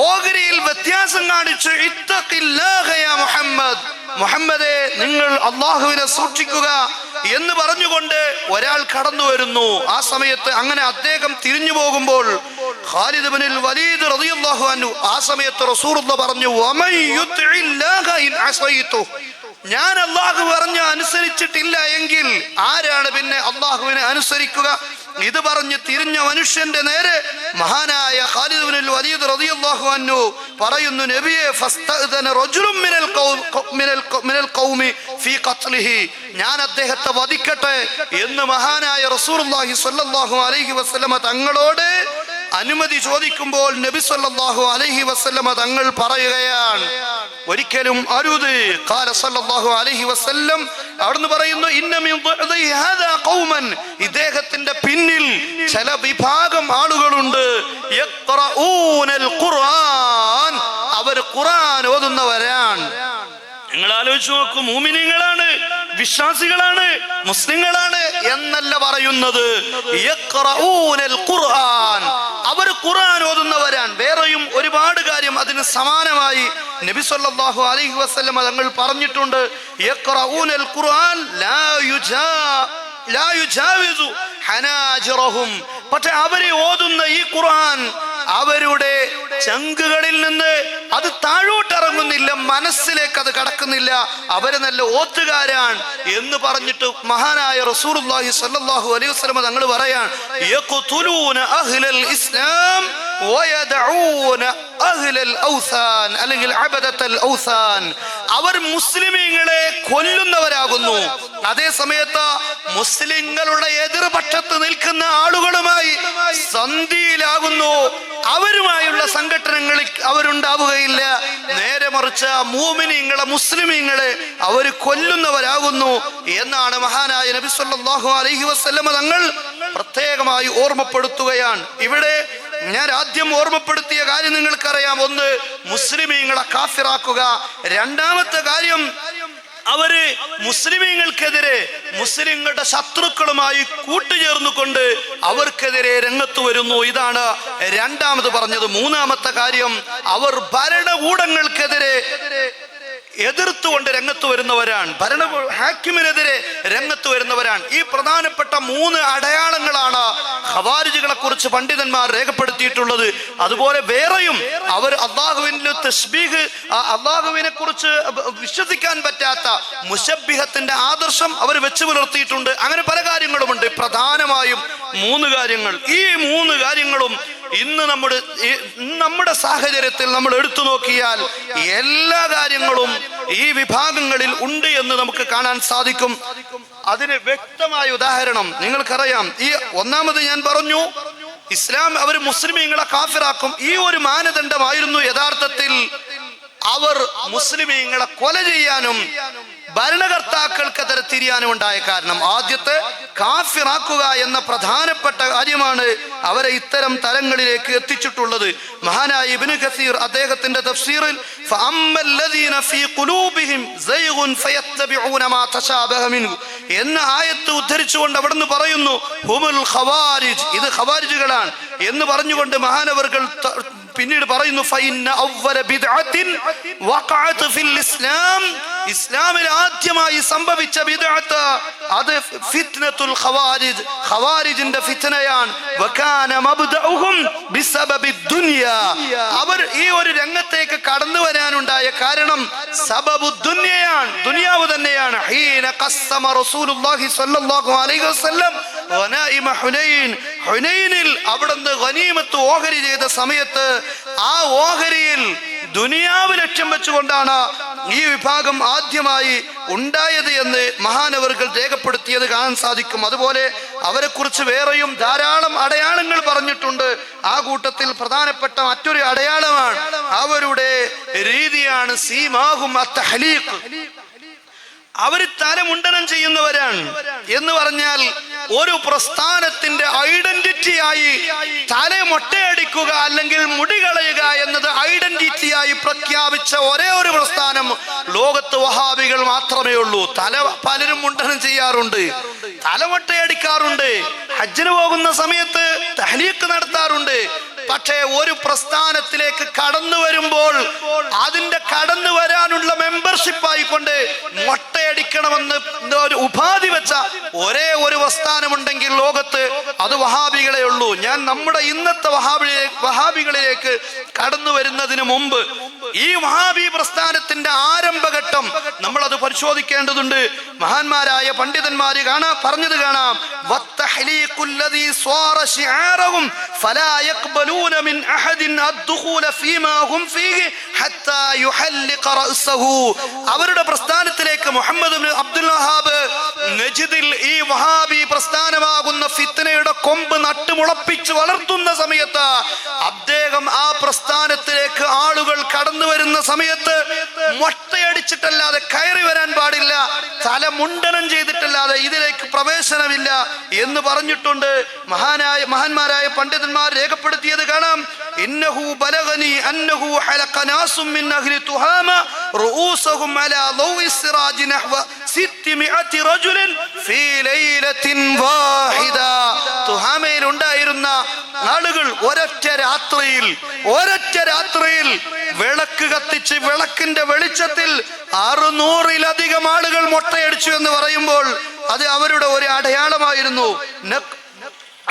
ഓഹരിയിൽ വ്യത്യാസം കാണിച്ചു ഇത്തഖില്ലാഹ യാ മുഹമ്മദ്, മുഹമ്മദേ നിങ്ങൾ അല്ലാഹുവിനെ സൂക്ഷിക്കുക എന്ന് പറഞ്ഞുകൊണ്ട് ഒരാൾ കടന്നു വരുന്നു. ആ സമയത്ത് അങ്ങനെ അദ്ദേഹം തിരിഞ്ഞു പോകുമ്പോൾ ഖാലിദ് ഇബ്നുൽ വലീദ് റളിയല്ലാഹു അൻഹു ആ സമയത്ത് റസൂലുള്ളാഹി പറഞ്ഞു വമൻ യുത്ഇല്ലാഹ ഇൻ അസൈതു, ഞാൻ അല്ലാഹു പറഞ്ഞ അനുസരിച്ചിട്ടില്ല എങ്കിൽ ആരാണ് പിന്നെ അല്ലാഹുവിനെ അനുസരിക്കുക? ഇത് പറഞ്ഞ് തിരിഞ്ഞ മനുഷ്യന്റെ നേരെ മഹാനായ ഖാലിദ് ഇബ്നുൽ വലീദ് റളിയല്ലാഹു അൻഹു പറയുന്നു നബിയെ ഫസ്തഅദന റജുലുൻ മിനൽ ഖൗമി ഫീ ഖത്ലിഹി, ഞാൻ അദ്ദേഹത്തെ വധിക്കട്ടെ എന്ന് മഹാനായ റസൂലുള്ളാഹി സ്വല്ലല്ലാഹു അലൈഹി വസല്ലമ തങ്ങളോട് അനുമതി ചോദിക്കുമ്പോൾ നബി സല്ലല്ലാഹു അലൈഹി വസല്ലമ തങ്ങൾ പറയുകയാണ് ഒരിക്കലും അരുത്. ഖാല സല്ലല്ലാഹു അലൈഹി വസല്ലം അവിടുന്ന് പറയുന്നു ഇന്ന മിൻ ദുഅദി ഹാദാ ഖൗമൻ, ഇദ്ദേഹത്തിന്റെ പിന്നിൽ ചില വിഭാഗം ആളുകളുണ്ട്, യഖ്റഊനൽ ഖുർആൻ, അവർ ഖുർആൻ ഓതുന്നവരാണ്. നിങ്ങൾ ആലോചിച്ച് നോക്കൂ, മുഅ്മിനീങ്ങളാണ്, വിശ്വാസികളാണ്, മുസ്ലിങ്ങളാണ് എന്നല്ല പറയുന്നത്, യഖ്റഊനൽ ഖുർആൻ, അവർ ഖുർആൻ ഓതുന്നവരാണ്. വേറെയും ഒരുപാട് കാര്യം അതിന് സമാനമായി നബി സല്ലല്ലാഹു അലൈഹി വസല്ലം തങ്ങൾ പറഞ്ഞിട്ടുണ്ട്. യഖ്റഊനൽ ഖുർആൻ ലാ യുജാവിസു ഹനാജിറഹും, പക്ഷെ അവരെ ഓതുന്ന ഈ ഖുർആൻ അവരുടെ ചങ്കുകളിൽ നിന്ന് അത് താഴോട്ടിറങ്ങുന്നില്ല, മനസ്സിലേക്ക് അത് കടക്കുന്നില്ല, അവര് നല്ല ഓത്തുകാരാണ് എന്ന് പറഞ്ഞിട്ട് മഹാനായ റസൂലുള്ളാഹി സ്വല്ലല്ലാഹു അലൈഹി വസല്ലം തങ്ങൾ പറയാൻ, യഖ്തുലൂന അഹ്ലൽ ഇസ്ലാം വയദഊന അഹ്ലൽ ഔസാൻ, അല്ലെങ്കിൽ അബദത്തൽ ഔസാൻ, അവർ മുസ്ലിമീങ്ങളെ കൊല്ലുന്നവരാകുന്നു, അതേ സമയത്ത് മുസ്ലിങ്ങളുടെ എതിർപക്ഷത്ത് നിൽക്കുന്ന ആളുകളുമായി സന്ധിയിലാകുന്നു, അവരുമായുള്ള സംഘടനകളിൽ അവരുണ്ടാവുകയില്ല. നേരെ മറിച്ച് മുഅ്മിനീങ്ങളെ, മുസ്ലിമീങ്ങളെ അവർ കൊല്ലുന്നവരാകുന്നു എന്നാണ് മഹാനായ നബി സല്ലല്ലാഹു അലൈഹി വസല്ലം തങ്ങൾ പ്രത്യേകമായി ഓർമ്മപ്പെടുത്തുകയാണ്. ഇവിടെ ഞാൻ ആദ്യം ഓർമ്മപ്പെടുത്തിയ കാര്യം നിങ്ങൾക്കറിയാം. ഒന്ന്, മുസ്ലിമീങ്ങളെ കാഫിറാക്കുക. രണ്ടാമത്തെ കാര്യം, അവര് മുസ്ലിമീങ്ങൾക്കെതിരെ മുസ്ലിങ്ങളുടെ ശത്രുക്കളുമായി കൂട്ടുചേർന്നുകൊണ്ട് അവർക്കെതിരെ രംഗത്ത് വരുന്നു. ഇതാണ് രണ്ടാമത് പറഞ്ഞത്. മൂന്നാമത്തെ കാര്യം, അവർ ഭരണകൂടങ്ങൾക്കെതിരെ എതിർത്തുകൊണ്ട് രംഗത്ത് വരുന്നവരാണ്, ഹാക്കിമിനെതിരെ രംഗത്ത് വരുന്നവരാണ്. ഈ പ്രധാനപ്പെട്ട 3 അടയാളങ്ങളാണ് ഖവാരിജുകളെ കുറിച്ച് പണ്ഡിതന്മാർ രേഖപ്പെടുത്തിയിട്ടുള്ളത്. അതുപോലെ വേറെയും അവർ അള്ളാഹുവിന്റെ തസ്ബീഹ്, അള്ളാഹുവിനെ കുറിച്ച് വിശ്വസിക്കാൻ പറ്റാത്ത മുശബ്ബിഹത്തിന്റെ ആദർശം അവർ വെച്ച് പുലർത്തിയിട്ടുണ്ട്. അങ്ങനെ പല കാര്യങ്ങളുമുണ്ട്. പ്രധാനമായും 3 കാര്യങ്ങൾ. ഈ 3 കാര്യങ്ങളും ഇന്ന് നമ്മുടെ സാഹചര്യത്തിൽ നമ്മൾ എടുത്തു നോക്കിയാൽ എല്ലാ കാര്യങ്ങളും ഈ വിഭാഗങ്ങളിൽ ഉണ്ട് എന്ന് നമുക്ക് കാണാൻ സാധിക്കും. അതിന് വ്യക്തമായ ഉദാഹരണം നിങ്ങൾക്കറിയാം. ഈ ഒന്നാമത് ഞാൻ പറഞ്ഞു, ഇസ്ലാം അവർ മുസ്ലിമീങ്ങളെ കാഫിറാക്കും. ഈ ഒരു മാനദണ്ഡമായിരുന്നു യഥാർത്ഥത്തിൽ അവർ മുസ്ലിമീങ്ങളെ കൊല ചെയ്യാനും ഭരണകർത്താക്കൾക്കെതിരെ തിരിയാനും ഉണ്ടായ കാരണം. ആദ്യത്തെ കാഫിറാക്കുക എന്ന പ്രധാനപ്പെട്ട കാര്യമാണ് അവരെ ഇത്തരം തലങ്ങളിലേക്ക് എത്തിച്ചിട്ടുള്ളത്. മഹാനായ ഇബ്നു കസീർ അദ്ദേഹത്തിന്റെ തഫ്സീറിൽ ഫഅമ്മല്ലദീന ഫീ ഖുലൂബിഹിം സൈഗുൻ ഫയത്തബിഊന മാ തശാബഹ മിൻഹു എന്ന ആയത്ത് ഉദ്ധരിച്ചുകൊണ്ട് അവിടുന്ന് പറയുന്നു, ഹുമുൽ ഖവാരിജ്, ഇത് ഖവാരിജുകളാണ് എന്ന് പറഞ്ഞുകൊണ്ട് മഹാനവർകൾ പിന്നീട് പറയുന്നു, ഫഇന്ന അവ്വല ബിദ്അത്തിൻ വഖഅത് ഫിൽ ഇസ്ലാം, ഇസ്ലാമിൽ ആദ്യമായി സംഭവിച്ച ബിദ്അത്ത് അത് ഫിത്നത്തുൽ ഖവാരിജ്, ഖവാരിജിന്റെ ഫിത്നയാണ്. വകാന മബ്ദഉഹും ബിസബബി ദുനിയ, അവർ ഈ ഒരു രംഗത്തേക്ക് കടന്നു വരാനുണ്ടായ കാരണം സബബു ദുനിയയാണ്, ദുനിയാവ് തന്നെയാണ്. ഹീന ഖസ്സമ റസൂലുള്ളാഹി സ്വല്ലല്ലാഹു അലൈഹി വസല്ലം ഗനായിമ ഹുനൈൻ, ഹുനൈനിൽ അവിടുന്ന് ഗനീമത്ത് ഓഹരി ചെയ്ത സമയത്ത് ആ ഓഹരിയിൽ ദുനിയാവ് ലക്ഷ്യം വെച്ചുകൊണ്ടാണ് ഈ വിഭാഗം ആദ്യമായി ഉണ്ടായത് എന്ന് മഹാനവർകൾ രേഖപ്പെടുത്തിയത് കാണാൻ സാധിക്കും. അതുപോലെ അവരെ കുറിച്ച് വേറെയും ധാരാളം അടയാളങ്ങൾ പറഞ്ഞിട്ടുണ്ട്. ആ കൂട്ടത്തിൽ പ്രധാനപ്പെട്ട മറ്റൊരു അടയാളമാണ് അവരുടെ രീതിയാണ് സീമാഹും അത്തഹ്ലീഖ്, അവര് തലമുണ്ടനം ചെയ്യുന്നവരാണ് എന്ന് പറഞ്ഞാൽ ഒരു പ്രസ്ഥാനത്തിന്റെ ഐഡന്റിറ്റിയായി തല മൊട്ടയടിക്കുക അല്ലെങ്കിൽ മുടി കളയുക എന്നത് ഐഡന്റിറ്റിയായി പ്രഖ്യാപിച്ച ഒരേ ഒരു പ്രസ്ഥാനം ലോകത്ത് വഹാബികൾ മാത്രമേ ഉള്ളൂ. തല പലരും മുണ്ടനം ചെയ്യാറുണ്ട്, തലമൊട്ടയടിക്കാറുണ്ട്, ഹജ്ജിന് പോകുന്ന സമയത്ത് തഹ്ലീഖ് നടത്താറുണ്ട്. പക്ഷേ ഒരു പ്രസ്ഥാനത്തിലേക്ക് കടന്നു വരുമ്പോൾ അതിന്റെ കടന്നു വരാനുള്ള മെമ്പർഷിപ്പ് ആയിക്കൊണ്ട് മൊട്ടയടിക്കണമെന്ന് ഒരു ഉപാധി വെച്ച ഒരേ ഒരു പ്രസ്ഥാനമുണ്ടെങ്കിൽ ലോകത്ത് അത് വഹാബികളെ ഉള്ളൂ. ഞാൻ നമ്മുടെ ഇന്നത്തെ വഹാബികളിലേക്ക് കടന്നു വരുന്നതിന് മുമ്പ് ഈ വഹാബി പ്രസ്ഥാനത്തിന്റെ ആരംഭഘട്ടം നമ്മൾ അത് പരിശോധിക്കേണ്ടതുണ്ട്. മഹാന്മാരായ പണ്ഡിതന്മാര് പറഞ്ഞത് കാണാം, التحليق الذي صار شعارهم فلا يقبلون من أحد الدخول فيما هم فيه حتى يحلق رأسه. അവരുടെ പ്രസ്ഥാനത്തിലേക്ക് മുഹമ്മദ് ഇബ്നു അബ്ദുൽ വഹാബ് നജ്ദിൽ ഈ വഹാബി പ്രസ്ഥാനമാകുന്ന ഫിത്നയുടെ കൊമ്പ് നട്ടുമുളപ്പിച്ച് വളർത്തുന്ന സമയത്ത് അദ്ദേഹം ആ പ്രസ്ഥാനത്തിലേക്ക് ആളുകൾ കടന്നു വരുന്ന സമയത്ത് മൊട്ടയടിച്ചിട്ടല്ലാതെ കയറി വരാൻ പാടില്ല, തലമുണ്ടനം ചെയ്തിട്ടല്ലാതെ ഇതിലേക്ക് പ്രവേശനമില്ല എന്ന് പറഞ്ഞിട്ടുണ്ട്. മഹാന്മാരായ പണ്ഡിതന്മാർ രേഖപ്പെടുത്തിയത് കാണാം. ഇന്നഹു ബലഗനി അന്നഹു ഹലഖ നാസും മിൻ അഹ്ലി തുഹാമ റൂസഹും അലാ ളൗഇ സിറാജി നഹ്വ 600 റജുലൻ ഫീ ലൈലത്തിൻ വാഹിദ. തുഹാമയിൽ ഉണ്ടായിരുന്ന ആളുകൾ ഒരൊറ്റ രാത്രിയിൽ വിളക്ക് കത്തിച്ച് വിളക്കിന്റെ വെളിച്ചത്തിൽ 600-ലധികം ആളുകൾ മൊട്ടയടിച്ചു എന്ന് പറയുമ്പോൾ അത് അവരുടെ ഒരു അടയാളമായിരുന്നു.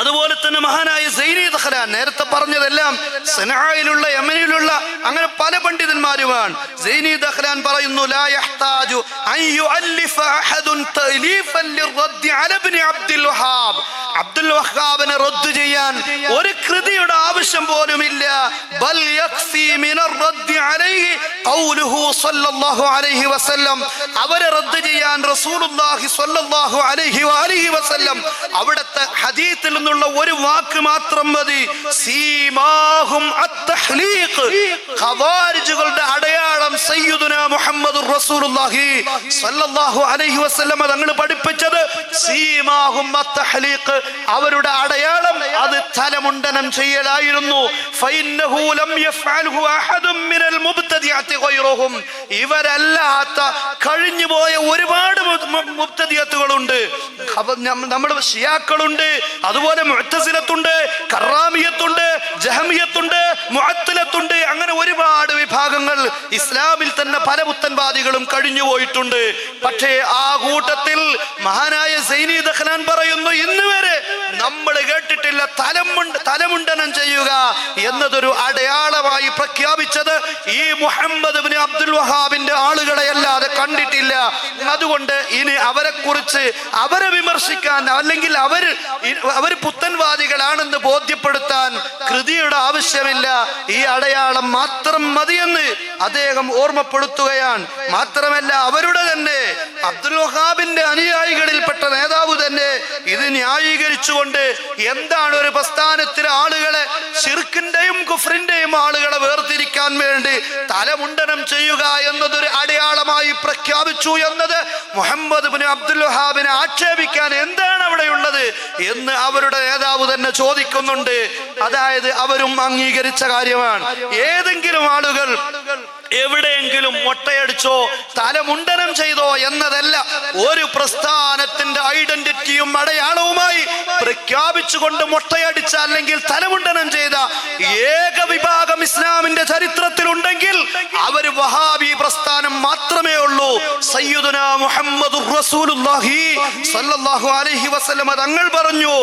അതുപോലെ തന്നെ മഹാനായ സൈനി ദഖ്ലാൻ, നേരത്തെ പറഞ്ഞതെല്ലാം സനആയിലുള്ള യമനിലുള്ള അങ്ങനെ പല പണ്ഡിതന്മാരുമാണ്. സൈനി ദഖ്ലാൻ പറയുന്നു, ലാ യഹ്താജു അൻ യുഅല്ലിഫ അഹദുൻ തഅലീഫൻ ലിർറദ്ദി അല ഇബ്നു അബ്ദുൽ വഹാബ്. അബ്ദുൽ വഹാബിനെ റദ്ദ് ചെയ്യാൻ ഒരു കൃതിയുടെ ആവശ്യം പോലുമില്ല. ബൽ യക്ഫി മിനർ റദ്ദി അലൈഹി ഖൗലുഹു സ്വല്ലല്ലാഹു അലൈഹി വസല്ലം. അവരെ റദ്ദ് ചെയ്യാൻ റസൂലുള്ളാഹി സ്വല്ലല്ലാഹു അലൈഹി വഅലിഹി വസല്ലം അവിടുത്തെ ഹദീസിൽ നിന്നുള്ള ഒരു വാക്ക് മാത്രം മതി. സീമാഹും അത്തഹ്ലീഖ്. ഖവാരിജുകളുടെ അടയാളം സയ്യിദുനാ മുഹമ്മദുർ റസൂലുള്ളാഹി സ്വല്ലല്ലാഹു അലൈഹി വസല്ലം തങ്ങൾ പഠിപ്പിച്ചത് സീമാഹും അത്തഹ്ലീഖ്, അവരുടെ അടയാളം അത് തലമുണ്ടനം ചെയ്യലായിരുന്നു. ഫഇന്നഹു ലം യഫ്അൽഹു അഹദും മിനൽ മുബ്തദിഅത്തി ഗൈറുഹും. ഇവരല്ലാത്ത കഴിഞ്ഞുപോയ ഒരുപാട് മുബ്തദിഅത്തുകളുണ്ട്. നമ്മുടെ ഷിയാക്കളുണ്ട്, അതുപോലെ മുഅ്തസിലത്തുണ്ട്, കറാമിയത്തുണ്ട്, ജഹമിയത്തുണ്ട്, മുഅത്തലത്തുണ്ട്, അങ്ങനെ ഒരുപാട് വിഭാഗങ്ങൾ ഇസ്ലാമിൽ തന്നെ പല പുത്തൻവാദികളും കഴിഞ്ഞു പോയിട്ടുണ്ട്. പക്ഷേ ആ കൂട്ടത്തിൽ മഹാനായ സൈനി ദഖ്ലാൻ പറയുന്നു, ഇന്ന് വരെ നമ്മൾ കേട്ടിട്ടില്ല തലമുണ്ടനം ചെയ്യുക എന്നതൊരു അടയാളമായി പ്രഖ്യാപിച്ചത് ഈ മുഹമ്മദ് ഇബ്നു അബ്ദുൽ വഹാബിന്റെ ആളുകളെ അല്ലാതെ കണ്ടിട്ടില്ല. അതുകൊണ്ട് ഇനി അവരെ കുറിച്ച് അവരെ വിമർശിക്കാൻ അല്ലെങ്കിൽ അവർ പുത്തൻവാദികളാണെന്ന് ബോധ്യപ്പെടുത്താൻ കൃതിയുടെ ആവശ്യമില്ല, ഈ അടയാളം മാത്രം മതിയെന്ന് അദ്ദേഹം ഓർമ്മപ്പെടുത്തുകയാണ്. മാത്രമല്ല അവരുടെ തന്നെ അബ്ദുൽ വഹാബിന്റെ അനുയായികളിൽപ്പെട്ട നേതാവ് തന്നെ ഇത് ന്യായീകരിച്ചുകൊണ്ട് എന്താണ് ഒരു പ്രസ്ഥാനത്തിലെ ആളുകളെ ശിർക്കിന്റെയും കുഫ്രിന്റെയും ആളുകളെ വേർതിരിക്കാൻ വേണ്ടി തലമുണ്ടനം ചെയ്യുക എന്നതൊരു അടയാളമായി പ്രഖ്യാപിച്ചു എന്നത് മുഹമ്മദ് ഇബ്നു അബ്ദുൽ വഹാബിനെ ആക്ഷേപിക്കാൻ എന്താണ് അവിടെയുള്ളത് എന്ന് അവരുടെ നേതാവ് തന്നെ ചോദിക്കുന്നുണ്ട്. അതായത് അവരും അംഗീകരിച്ച കാര്യമാണ്. ഏതെങ്കിലും ആളുകൾ എവിടെയെങ്കിലും മൊട്ടയടിച്ചോ തലമുണ്ടനം ചെയ്തോ എന്നതല്ല, ഒരു പ്രസ്ഥാനത്തിന്റെ ഐഡന്റിറ്റിയും അടയാളവുമായി പ്രഖ്യാപിച്ചുകൊണ്ട് മൊട്ടയടിച്ച അല്ലെങ്കിൽ തലമുണ്ടനം ചെയ്ത ഏക വിഭാഗം ഇസ്ലാമിന്റെ ചരിത്രത്തിലുണ്ടെങ്കിൽ അവർ വഹാബി പ്രസ്ഥാനം മാത്രമേ ഉള്ളൂ. സയ്യിദുനാ മുഹമ്മദുർ റസൂലുള്ളാഹി സ്വല്ലല്ലാഹു അലൈഹി വസല്ലം തങ്ങൾ പറഞ്ഞു,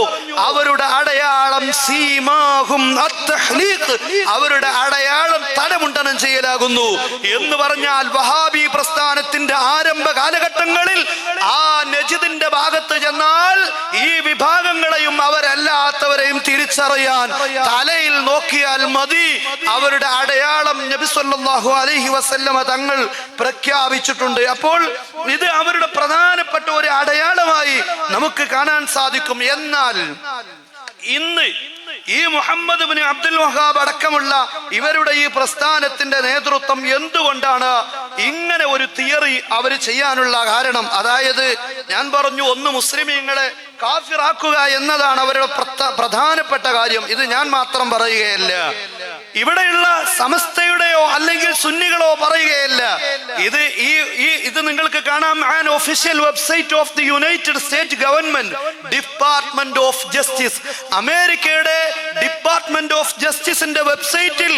അവരുടെ അടയാളം സീമാഹും അത്തഹ്ലീഖ്, അവരുടെ അടയാളം തലമുണ്ടനം ചെയ്യലാകുന്നു എന്ന് പറഞ്ഞാൽ വഹാബി പ്രസ്ഥാനത്തിന്റെ ആരംഭ കാലഘട്ടങ്ങളിൽ ആ നജ്ദിന്റെ ഭാഗത്ത് ചെന്നാൽ ഈ വിഭാഗങ്ങളെയും അവരല്ലാത്തവരെയും തിരിച്ചറിയാൻ തലയിൽ നോക്കിയാൽ മതി. അവരുടെ അടയാളം നബി സല്ലല്ലാഹു അലൈഹി വസല്ലമ തങ്ങൾ പ്രഖ്യാപിച്ചിട്ടുണ്ട്. അപ്പോൾ ഇത് അവരുടെ പ്രധാനപ്പെട്ട ഒരു അടയാളമായി നമുക്ക് കാണാൻ സാധിക്കും. എന്നാൽ ഇന്ന് ഈ മുഹമ്മദ് ഇബ്നു അബ്ദുൽ വഹാബ് അടക്കമുള്ള ഇവരുടെ ഈ പ്രസ്ഥാനത്തിന്റെ നേതൃത്വം എന്തുകൊണ്ടാണ് ഇങ്ങനെ ഒരു തിയറി അവർ ചെയ്യാനുള്ള കാരണം? അതായത് ഞാൻ പറഞ്ഞു, ഒന്ന് മുസ്ലിമീങ്ങളെ കാഫിറാക്കുക എന്നതാണ് അവരുടെ പ്രധാനപ്പെട്ട കാര്യം. ഇത് ഞാൻ മാത്രം പറയുകയല്ല, ഇവിടെയുള്ള സമസ്തയുടെയോ അല്ലെങ്കിൽ സുന്നികളോ പറയുകയല്ല. ഇത് നിങ്ങൾക്ക് കാണാം. An official website of the united state government department of justice, അമേരിക്കയുടെ ഡിപ്പാർട്ട്മെന്റ് ഓഫ് ജസ്റ്റിസിന്റെ വെബ്സൈറ്റിൽ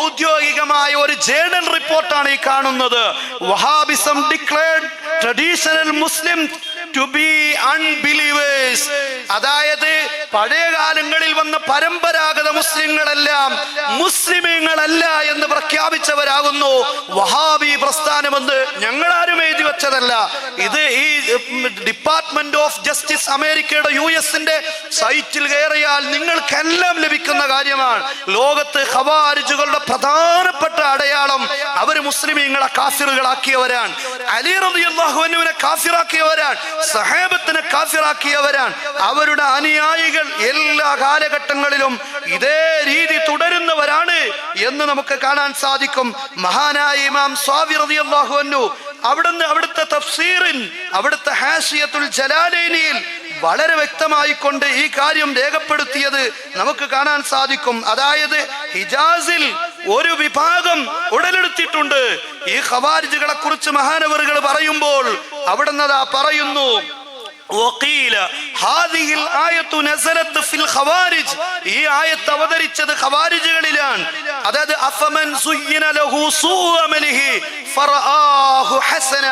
ഔദ്യോഗികമായ ഒരു ജേർണൽ റിപ്പോർട്ടാണ് ഈ കാണുന്നത്. Wahhabism declared traditional Muslim to be unbelievers. അതായത് പഴയ കാലങ്ങളിൽ വന്ന പരമ്പരാഗത മുസ്ലിങ്ങളെല്ലാം മുസ്ലിമീങ്ങളല്ല എന്ന് പ്രഖ്യാപിച്ചവരാകുന്നു വഹാബി പ്രസ്ഥാനമെന്ന് ഞങ്ങളാരും എഴുതി വെച്ചതല്ല. ഇത് ഈ ഡിപ്പാർട്ട്മെന്റ് ഓഫ് ജസ്റ്റിസ് അമേരിക്കയുടെ US-ന്റെ സൈറ്റിൽ കയറിയാൽ നിങ്ങൾക്കെല്ലാം ലഭിക്കുന്ന കാര്യമാണ്. ലോകത്ത് ഖവാരിജുകളുടെ പ്രധാനപ്പെട്ട അടയാളം അവർ മുസ്ലിമീങ്ങളെ കാഫിറുകളാക്കിയവരാണ്. അലി റളിയല്ലാഹു അൻഹുവിനെ കാഫിറാക്കിയവരാണ്, സഹാബത്തിനെ കാഫിറാക്കിയവരാണ്. അവരുടെ അനുയായികൾ എല്ലാ കാലഘട്ടങ്ങളിലും ഇതേ രീതി തുടരുന്നവരാണ് എന്ന് നമുക്ക് കാണാൻ സാധിക്കും. മഹാനായ ഇമാം സ്വാവി റളിയല്ലാഹു അൻഹു അവിടുത്തെ തഫ്സീറിൻ, അവിടുത്തെ ഹാഷിയത്തുൽ ജലാലൈനിയിൽ വളരെ വ്യക്തമായിക്കൊണ്ട് ഈ കാര്യം രേഖപ്പെടുത്തിയത് നമുക്ക് കാണാൻ സാധിക്കും. അതായത് ഹിജാസിൽ ഒരു വിഭാഗം ഉടലെടുത്തിട്ടുണ്ട്. ഈ ഖവാരിജുകളെ കുറിച്ച് മഹാനവറുകൾ പറയുമ്പോൾ അവിടുന്ന് പറയുന്നു, وقيل هذه الآية نزلت في الخوارج. ഈ ആയത്ത് അവതരിച്ചത് ഖവാരിജുകളിലാണ്. അതായത് അഫമൻ സുയ്യിന ലഹു സൂഉ അമലിഹി ഫറആഹു ഹസന.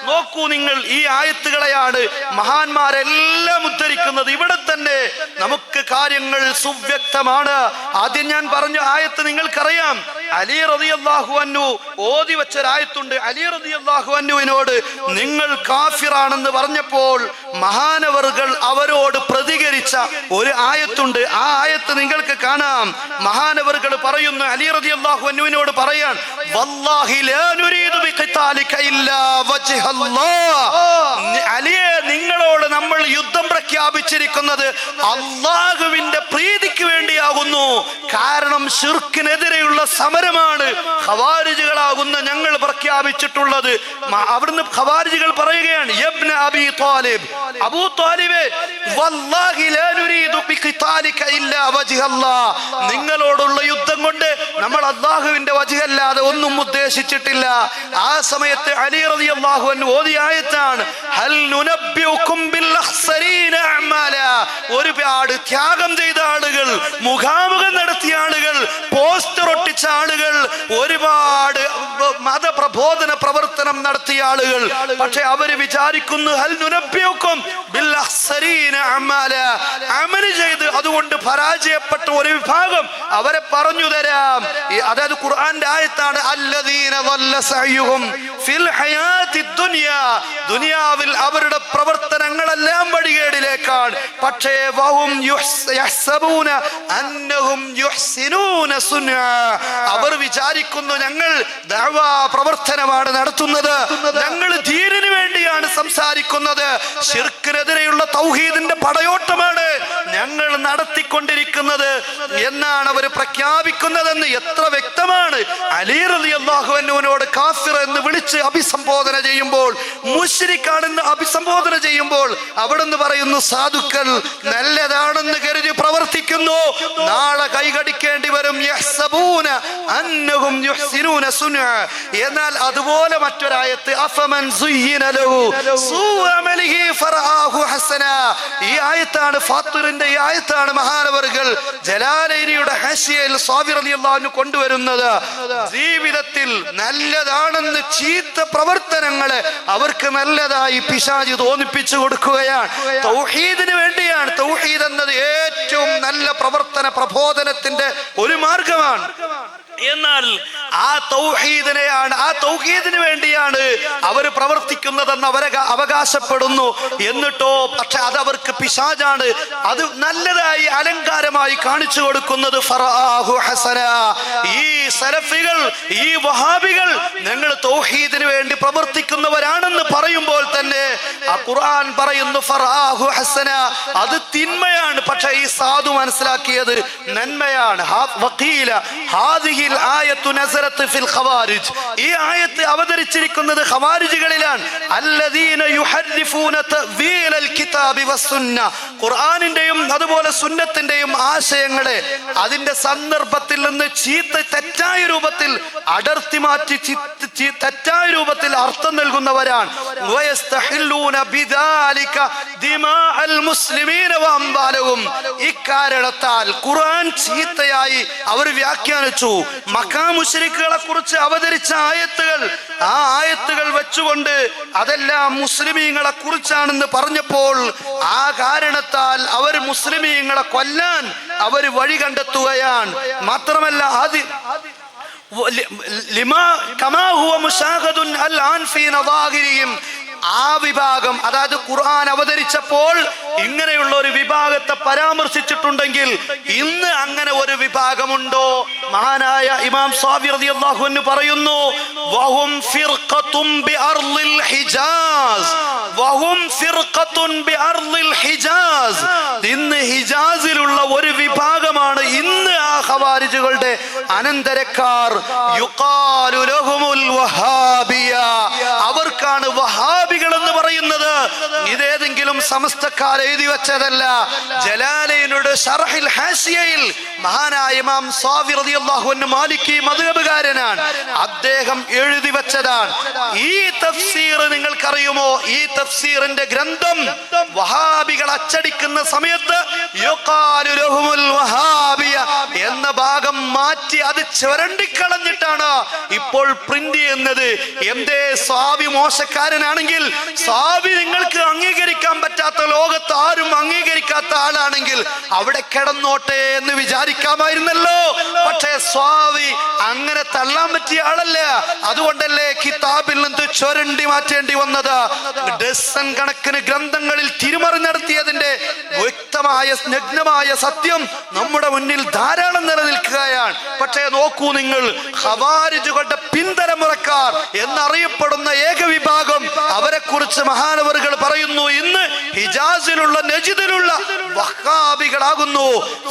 നോക്കൂ നിങ്ങൾ, ഈ ആയത്തുകളെയാണ് മഹാന്മാരെല്ലാം ഉദ്ധരിക്കുന്നത്. ഇവിടെ തന്നെ നമുക്ക് കാര്യങ്ങൾ സുവ്യക്തമാണ്. ആദ്യം ഞാൻ പറഞ്ഞ ആയത്ത് നിങ്ങൾക്കറിയാം. അലി റളിയല്ലാഹു അൻഹു ഓതി വെച്ചൊരായത്തുണ്ട്. അലി റളിയല്ലാഹു അൻഹുവിനോട് നിങ്ങൾ കാഫിറാണെന്ന് പറഞ്ഞപ്പോൾ മഹാനവറുകൾ അവരോട് പ്രതികരിച്ച ഒരു ആയത്തുണ്ട്. ആ ആയത്ത് നിങ്ങൾക്ക് കാണാം. മഹാനവറുകൾ പറയുന്നു, അലി റളിയല്ലാഹു അൻഹുവിനോട് പറയാൻ, വല്ലാഹി ലാ നുരീദു ബിഖിതാലിക ഇല്ലാ വജ്ഹല്ലാഹ്. അലിയെ, നിങ്ങളോട് നമ്മൾ യുദ്ധം പ്രഖ്യാപിച്ചിരിക്കുന്നത് അല്ലാഹുവിന്റെ പ്രീതിക്ക് വേണ്ടിയാകുന്നു. കാരണം ശിർക്കിനെതിരെയുള്ള സമരമാണ് ഖവാരിജുകളാകുന്ന ഞങ്ങൾ പ്രഖ്യാപിച്ചിട്ടുള്ളത്. അവിടുന്ന് ഖവാരിജുകൾ പറയുകയാണ്, യബ്ന അബീ ത്വാലിബ്, അബൂ ത്വാലിബേ, വല്ലാഹി ലാ നുരീദു ബിഖിതാലിക ഇല്ലാ വജ്ഹല്ലാഹ്. നിങ്ങളോടുള്ള യുദ്ധം കൊണ്ട് നമ്മൾ അല്ലാഹുവിന്റെ വജ്ഹല്ലാതെ ഒന്നും ഉദ്ദേശിച്ചിട്ടില്ല. ആ സമയത്ത് അലി റളിയല്ലാഹു അൻഹു ഓതിയ ആയത്താണ്, ഹൽ നുനബ്ബിഉകും ബിൽ അഖ്സരീന അഅമാല. ഒരുപാട് ത്യാഗം ചെയ്ത ആളുകൾ, മുഖാമുഖം നടത്തിയ ആളുകൾ, പോസ്റ്റർ ഒട്ടിച്ച ആളുകൾ, ഒരുപാട് മതപ്രബോധന പ്രവർത്തനം നടത്തിയ ആളുകൾ. പക്ഷെ അവര് വിചാരിക്കുന്നു, ഹൽ നുനബ്ബിഉകും ബിൽ അഖ്സരീന അഅമാല. അമൽ ചെയ്ത് അതുകൊണ്ട് പരാജയപ്പെട്ട ഒരു വിഭാഗം അവരെ പറഞ്ഞു തരാം. അതായത് ഖുർആന്റെ ആയത്താണ്, അല്ലദീന ളല്ല സഅയുഹും ഫിൽ ഹയാത്തി ദുനിയാ. ദുനിയാവിൽ അവരുടെ പ്രവർത്തനങ്ങളെല്ലാം വഴികേടിലേക്കാണ്. പക്ഷേ വഹും യഹ്സബൂന അന്നഹും യുഹ്സിനൂന സുൻആ. അവർ വിചാരിക്കുന്നു ഞങ്ങൾ ദഅവാ പ്രവർത്തനമാണ് നടത്തുന്നത്, ഞങ്ങൾ ദീനിന് വേണ്ടിയാണ് സംസാരിക്കുന്നത്, ശിർക്കിനെതിരെയുള്ള തൗഹീദിന്റെ പടയോട്ടമാണ് ഞങ്ങൾ നടത്തിക്കൊണ്ടിരിക്കുന്നത് എന്നാണ് അവർ പ്രഖ്യാപിക്കുന്നതെന്ന് എത്ര വ്യക്തമാണ്. അലി റളിയല്ലാഹു അൻഹുവിനോട് കാഫിർ എന്ന് വിളിച്ച് അഭിസംബോധന ചെയ്യുമ്പോൾ, മുശ്രിക്കാണെന്ന് അഭിസംബോധന ചെയ്യുമ്പോൾ അവിടുന്ന് പറയുന്നു, സാധുക്കൾ നല്ലതാണെന്ന് കരുതി പ്രവർത്തിക്കുന്നു, നാളെ കൈകടിക്കേണ്ടി വരും. യഹ്സബൂന അന്നഹും യുഹ്സിനൂന സുൻആ. എന്നാൽ അതുപോലെ മറ്റൊരായത്ത്, അഫമൻ സുയ്യിന ലഹു സൂഉ അമലിഹി ഫറആഹു ഹസന. ഈ ആയത്താണ്, ഫാത്തിറിന്റെ ഈ ആയത്താണ് മഹാനവറുകൾ ജലാലൈനിയുടെ ഹാഷിയയിൽ സ്വാവി റളിയല്ലാഹു അൻഹു കൊണ്ടുവരുന്നത്. ജീവിതത്തിൽ നല്ലതാണെന്ന് ചീത്ത പ്രവർത്തനങ്ങളെ അവർക്ക് നല്ലതായി പിശാച് തോന്നിപ്പിച്ചു കൊടുക്കുകയാണ്. തൗഹീദിന് വേണ്ടിയാണ്. തൗഹീദ് എന്നത് ഏറ്റവും നല്ല പ്രവർത്തന പ്രബോധനത്തിന്റെ ഒരു മാർഗമാണ്. എന്നാൽ ആ തൗഹീദിന് വേണ്ടിയാണ് അവർ പ്രവർത്തിക്കുന്നതെന്ന് അവരെ അവകാശപ്പെടുന്നു. എന്നിട്ടോ പക്ഷെ അത് അവർക്ക് പിശാചാണ് അത് നല്ലതായി അലങ്കാരമായി കാണിച്ചു കൊടുക്കുന്നത്. ഫറആഹു ഹസന. ഈ സലഫികൾ, ഈ വഹാബികൾ ഞങ്ങൾ തൗഹീദിന് വേണ്ടി പ്രവർത്തിക്കുന്നവരാണെന്ന് പറയുമ്പോൾ തന്നെ ആ ഖുർആൻ പറയുന്നു ഫറആഹു ഹസന, അത് തിന്മയാണ്. പക്ഷെ ഈ സാധു മനസ്സിലാക്കിയത് നന്മയാണ്. വഖീല ഹാദിഹിൽ ആയത്തു നസറത്ത് ഫിൽ ഖവാരിജ്. ഈ ആയത്ത് അവതരിച്ചിരിക്കുന്നത് ഖവാരിജുകളിലാണ്. അല്ലദീന യുഹർരിഫൂന തഅ്വീലൽ കിതാബി വസ്സുന്ന. ഖുർആനിന്റെയും അതുപോലെ സുന്നത്തിന്റെയും ആശയങ്ങളെ അതിന്റെ സന്ദർഭത്തിൽ നിന്ന് തെറ്റായ രൂപത്തിൽ അടർത്തി മാറ്റി തെറ്റായ രൂപത്തിൽ അർത്ഥം നൽകുന്നവരാണ്. വയസ്തഹില്ലൂന ബിദാലിക ദിമാഅൽ മുസ്ലിമീന വഅംവാലഹും. ഇക്കാരണത്താൽ ഖുർആൻ ചീത്തയായി അവർ വ്യാഖ്യാനിച്ചു. മക്കാ മുശ്രിക്കുകളെ കുറിച്ച് അവതരിച്ച ആയത്തുകൾ, ആ ആയത്തുകൾ വെച്ചുകൊണ്ട് അതെല്ലാം മുസ്ലിമീങ്ങളെ കുറിച്ചാണെന്ന് പറഞ്ഞപ്പോൾ ആ കാരണത്താൽ അവർ മുസ്ലിമീങ്ങളെ കൊല്ലാൻ അവർ വഴി കണ്ടെത്തുകയാണ്. മാത്രമല്ല ആ വിഭാഗം, അതായത് ഖുർആൻ അവതരിച്ചപ്പോൾ ഇങ്ങനെയുള്ള ഒരു വിഭാഗത്തെ പരാമർശിച്ചിട്ടുണ്ടെങ്കിൽ ഇന്ന് അങ്ങനെ ഒരു വിഭാഗമുണ്ടോ? മഹാനായ ഇമാം സാവി റളിയല്ലാഹു അൻഹു പറയുന്നു, വഹും ഫിർഖത്തുൻ ബിഅർളിൽ ഹിജാസ്, വഹും ഫിർഖത്തുൻ ബിഅർളിൽ ഹിജാസ്. ഇന്ന് ഹിജാസിലുള്ള ഒരു വിഭാഗമാണ് ഇന്ന് ആ ഖവാരിജുകളുടെ അനന്തരക്കാർ. യുഖാലു ലഹുമുൽ വഹാബിയ, അവർക്കാണ് വഹാബികൾ എന്ന് പറയുന്നത്. ഇതേതെങ്കിലും സമസ്തക്കാർ എഴുതി വെച്ചതല്ല. ജലാലൈനുടെ ശർഹിൽ ഹാസിയയിൽ മഹാനായ ഇമാം സാവി റളിയല്ലാഹു അൻഹു മാലിക്കി മദ്ഹബുകാരനാണ്, അദ്ദേഹം എഴുതി വെച്ചതാണ്. ഈ തഫ്സീർ നിങ്ങൾക്കറിയുമോ? ഈ തഫ്സീറിന്റെ ഗ്രന്ഥം വഹാബികൾ അച്ചടിക്കുന്ന സമയത്ത് യുഖാലു ലഹുമുൽ വഹാബിയ എന്ന ഭാഗം മാറ്റി അത് ചുരണ്ടിക്കളഞ്ഞിട്ടാണ് ഇപ്പോൾ പ്രിന്റ് ചെയ്യുന്നത്. എന്തേ സാവി മോശക്കാരനാണെങ്കിൽ, സാവി നിങ്ങൾക്ക് അംഗീകരിക്കാൻ പറ്റാത്ത, ലോകത്ത് ആരും അംഗീകരിക്കാത്ത ആളാണെങ്കിൽ അവിടെ കിടന്നോട്ടെ എന്ന് വിചാരിക്കാമായിരുന്നല്ലോ. പക്ഷേ സ്വാവി അങ്ങനെ തള്ളാൻ പറ്റിയ ആളല്ല. അതുകൊണ്ടല്ലേ കിതാബിൽ നിന്ന് ചുരണ്ടി മാറ്റേണ്ടി വന്നത്. ഡസൻ കണക്കിന് ഗ്രന്ഥങ്ങളിൽ തിരുമറി നടത്തിയതിന്റെ വ്യക്തമായ നഗ്നമായ സത്യം നമ്മുടെ മുന്നിൽ ധാരാളം നിലനിൽക്കുകയാണ്. പക്ഷേ നോക്കൂ നിങ്ങൾ, ഖവാരിജുകളുടെ പിന്തലമുറക്കാർ എന്നറിയപ്പെടുന്ന ഏക വിഭാഗം, അവരെ കുറിച്ച് മഹാനവറുകൾ പറയുന്നു, ഇന്ന് ഹിജാസിലുള്ള നജിദിലുള്ള വഹാബികളാകുന്നു.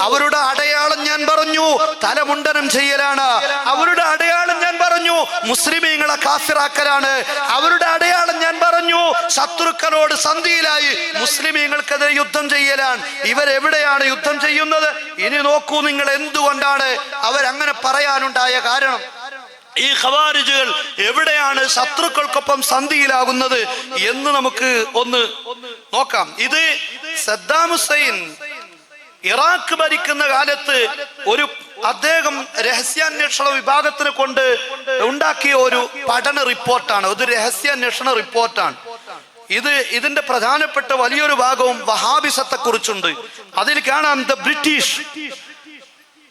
അവരുടെ അടയാളം ഞാൻ പറഞ്ഞു, തലമുണ്ടനം ചെയ്യലാണ്. അവരുടെ അടയാളം ഞാൻ പറഞ്ഞു, മുസ്ലിമീങ്ങളെ കാഫിറാക്കലാണ്. അവരുടെ അടയാളം ഞാൻ പറഞ്ഞു, ശത്രുക്കളോട് സന്ധിയിലായി മുസ്ലിമീങ്ങൾക്കെതിരെ യുദ്ധം ചെയ്യലാണ്. ഇവരെവിടെയാണ് യുദ്ധം ചെയ്യുന്നത്? ഇനി നോക്കൂ നിങ്ങൾ, എന്തുകൊണ്ടാണ് അവരങ്ങനെ പറയാനുണ്ടായ കാരണം. ഈ ഖവാരിജുകൾ എവിടെയാണ് ശത്രുക്കൾക്കൊപ്പം സന്ധിയിലാകുന്നത് എന്ന് നമുക്ക് ഒന്ന് നോക്കാം. ഇത് സദ്ദാം ഹുസൈൻ ഇറാഖ് ഭരിക്കുന്ന കാലത്ത് അദ്ദേഹം രഹസ്യാന്വേഷണ വിഭാഗത്തിനെ കൊണ്ട് ഉണ്ടാക്കിയ ഒരു പഠന റിപ്പോർട്ടാണ്. ഒരു രഹസ്യാന്വേഷണ റിപ്പോർട്ടാണ്. ഇതിന്റെ പ്രധാനപ്പെട്ട വലിയൊരു ഭാഗവും വഹാബിസത്തെ കുറിച്ചുണ്ട്. അതിൽ കാണാം ദ ബ്രിട്ടീഷ്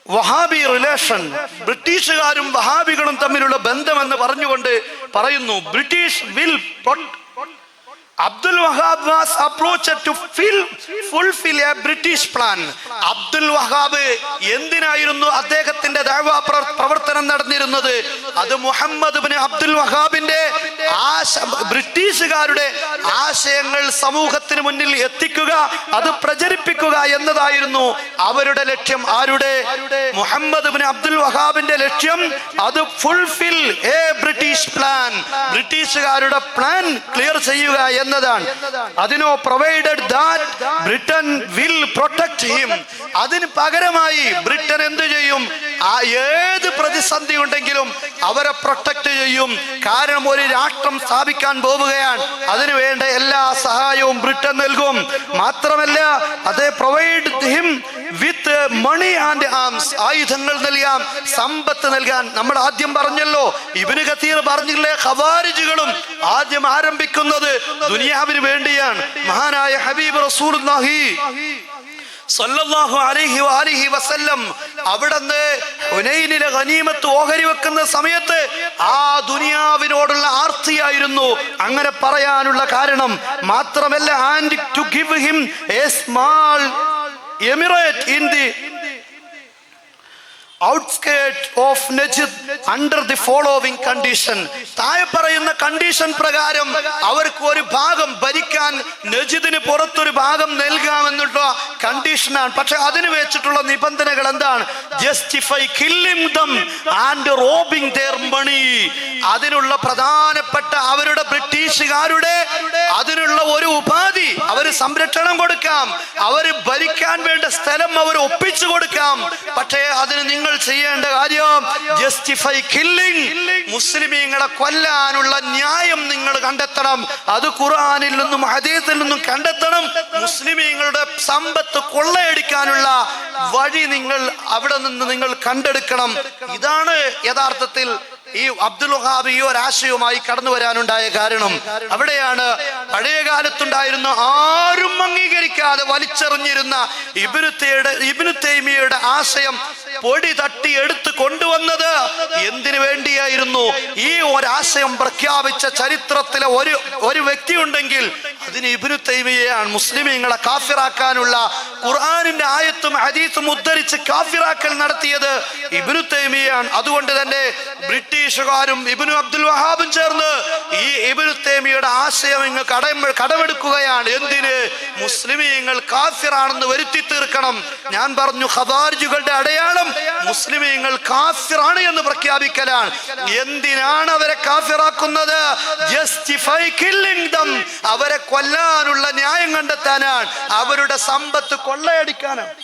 വഹാബി റിലേഷൻ, ബ്രിട്ടീഷുകാരും വഹാബികളും തമ്മിലുള്ള ബന്ധമെന്ന് പറഞ്ഞുകൊണ്ട് പറയുന്നു, British will Abdul Wahab was approached to fulfill a British plan. Abdul Wahab എന്തിനായിരുന്നു അദ്ദേഹത്തിന്റെ ദഅവ പ്രവർത്തനം നടന്നിരുന്നത്? അത് മുഹമ്മദ് ഇബ്നു അബ്ദുൽ വഹാബിന്റെ ബ്രിട്ടീഷുകാരുടെ ആശയങ്ങൾ സമൂഹത്തിന് മുന്നിൽ എത്തിക്കുക, അത് പ്രചരിപ്പിക്കുക എന്നതായിരുന്നു അവരുടെ ലക്ഷ്യം. ആരുടെ? മുഹമ്മദ് ഇബ്നു അബ്ദുൽ വഹാബിന്റെ ലക്ഷ്യം അത് ഫുൾഫിൽ എ ബ്രിട്ടീഷ് പ്ലാൻ, ബ്രിട്ടീഷുകാരുടെ പ്ലാൻ ക്ലിയർ ചെയ്യുക എന്നതാണ്. അതിനോ provided that Britain will protect him, അതിന് പകരമായി ബ്രിട്ടൻ എന്ത് ചെയ്യും? ഏത് പ്രതിസന്ധി ഉണ്ടെങ്കിലും അവരെ പ്രൊട്ടക്ട് ചെയ്യും. കാരണം ഒരു രാഷ്ട്രം സ്ഥാപിക്കാൻ പോവുകയാണ്, അതിനു വേണ്ട എല്ലാ സഹായവും ബ്രിട്ടൻ നൽകും. മാത്രമല്ല അതേ provide him with money and arms, ആയുധങ്ങൾ നൽകാം, സമ്പത്ത് നൽകാൻ. നമ്മൾ ആദ്യം പറഞ്ഞല്ലോ, ഇബ്നു കസീർ പറഞ്ഞില്ലേ, ഖവാരിജുകളും ആദ്യം ആരംഭിക്കുന്നത് ദുനിയാവിന് വേണ്ടിയാണ്. മഹാനായ ഹബീബ് റസൂലുള്ളാഹി സല്ലല്ലാഹു അലൈഹി വആലിഹി വസല്ലം അവിടുന്ന് ഹുനൈനിലെ ഗനീമത്ത് ഓഹരി വെക്കുന്ന സമയത്ത് ആ ദുനിയാവിനോടുള്ള ആർത്തിയായിരുന്നു അങ്ങനെ പറയാനുള്ള കാരണം. മാത്രമല്ല, and to give him a small emirate in the outskirts of Najd under the following condition. താഴെ പറയുന്ന കണ്ടീഷൻ പ്രകാരം അവർക്ക് ഒരു ഭാഗം ഭരിക്കാൻ നജിദിന് പുറത്തൊരു ഭാഗം നൽകാമെന്നുള്ള കണ്ടീഷനാണ്. പക്ഷെ അതിന് വെച്ചിട്ടുള്ള നിബന്ധനകൾ എന്താണ്? Justify killing them and robbing their money. അതിനുള്ള പ്രധാനപ്പെട്ട അവരുടെ ബ്രിട്ടീഷുകാരുടെ അതിനുള്ള ഒരു ഉപാധി, അവർ സംരക്ഷണം കൊടുക്കാം, അവർ ഭരിക്കാൻ വേണ്ട സ്ഥലം അവർ ഒപ്പിച്ചു കൊടുക്കാം. പക്ഷേ അതിന് നിങ്ങൾ ചെയ്യേണ്ട കാര്യം ജസ്റ്റിഫൈ കില്ലിംഗ്, മുസ്ലിമീങ്ങളെ കൊല്ലാനുള്ള ന്യായം നിങ്ങൾ കണ്ടെത്തണം. അത് ഖുർആനിൽ നിന്നും ഹദീസിൽ നിന്നും കണ്ടെത്തണം. മുസ്ലിമീങ്ങളുടെ സമ്പത്ത് കൊള്ളയടിക്കാനുള്ള വഴി അവിടെ നിന്ന് നിങ്ങൾ കണ്ടെടുക്കണം. ഇതാണ് യഥാർത്ഥത്തിൽ ഈ അബ്ദുൽ വഹാബ് ഈ ഒരാശയവുമായി കടന്നു വരാനുണ്ടായ കാരണം. അവിടെയാണ് പഴയ കാലത്തുണ്ടായിരുന്ന ആരും അംഗീകരിക്കാതെ വലിച്ചെറിഞ്ഞിരുന്ന ഇബ്നു തൈമിയയുടെ ആശയം പൊടി തട്ടി എടുത്ത് കൊണ്ടുവന്നത്. എന്തിനു വേണ്ടിയായിരുന്നു? ഈ ഒരാശയം പ്രഖ്യാപിച്ച ചരിത്രത്തിലെ ഒരു വ്യക്തി ഉണ്ടെങ്കിൽ അതിന് ഇബ്നു തൈമിയയാണ്. മുസ്ലിമീങ്ങളെ കാഫിറാക്കാനുള്ള ഖുർആനിന്റെ ആയത്തും ഹദീസും ഉദ്ധരിച്ച് കാഫിറാക്കൽ നടത്തിയത് ഇബ്നു തൈമിയയാണ്. അതുകൊണ്ട് തന്നെ ബ്രിട്ടീഷുകാരും ഇബ്നു അബ്ദുൽ വഹാബും ചേർന്ന് ഈ ഇബ്നു തൈമിയയുടെ ആശയം ഇങ്ങ് കടമെടുക്കുകയാണ്. എന്തിന്? മുസ്ലിമീങ്ങൾ കാഫിറാണെന്ന് വരുത്തി തീർക്കണം. ഞാൻ പറഞ്ഞു, ഖവാരിജുകളുടെ അടയാളം മുസ്ലിമീങ്ങൾ കാഫിറാണ് എന്ന് പ്രഖ്യാപിക്കലാണ്. എന്തിനാണ് അവരെ കാഫിറാക്കുന്നത്? ജസ്റ്റിഫൈ കില്ലിംഗ് ദം, അവരെ കൊല്ലാനുള്ള ന്യായം കണ്ടെത്താനാണ്, അവരുടെ സമ്പത്ത് കൊള്ളയടിക്കാനാണ്.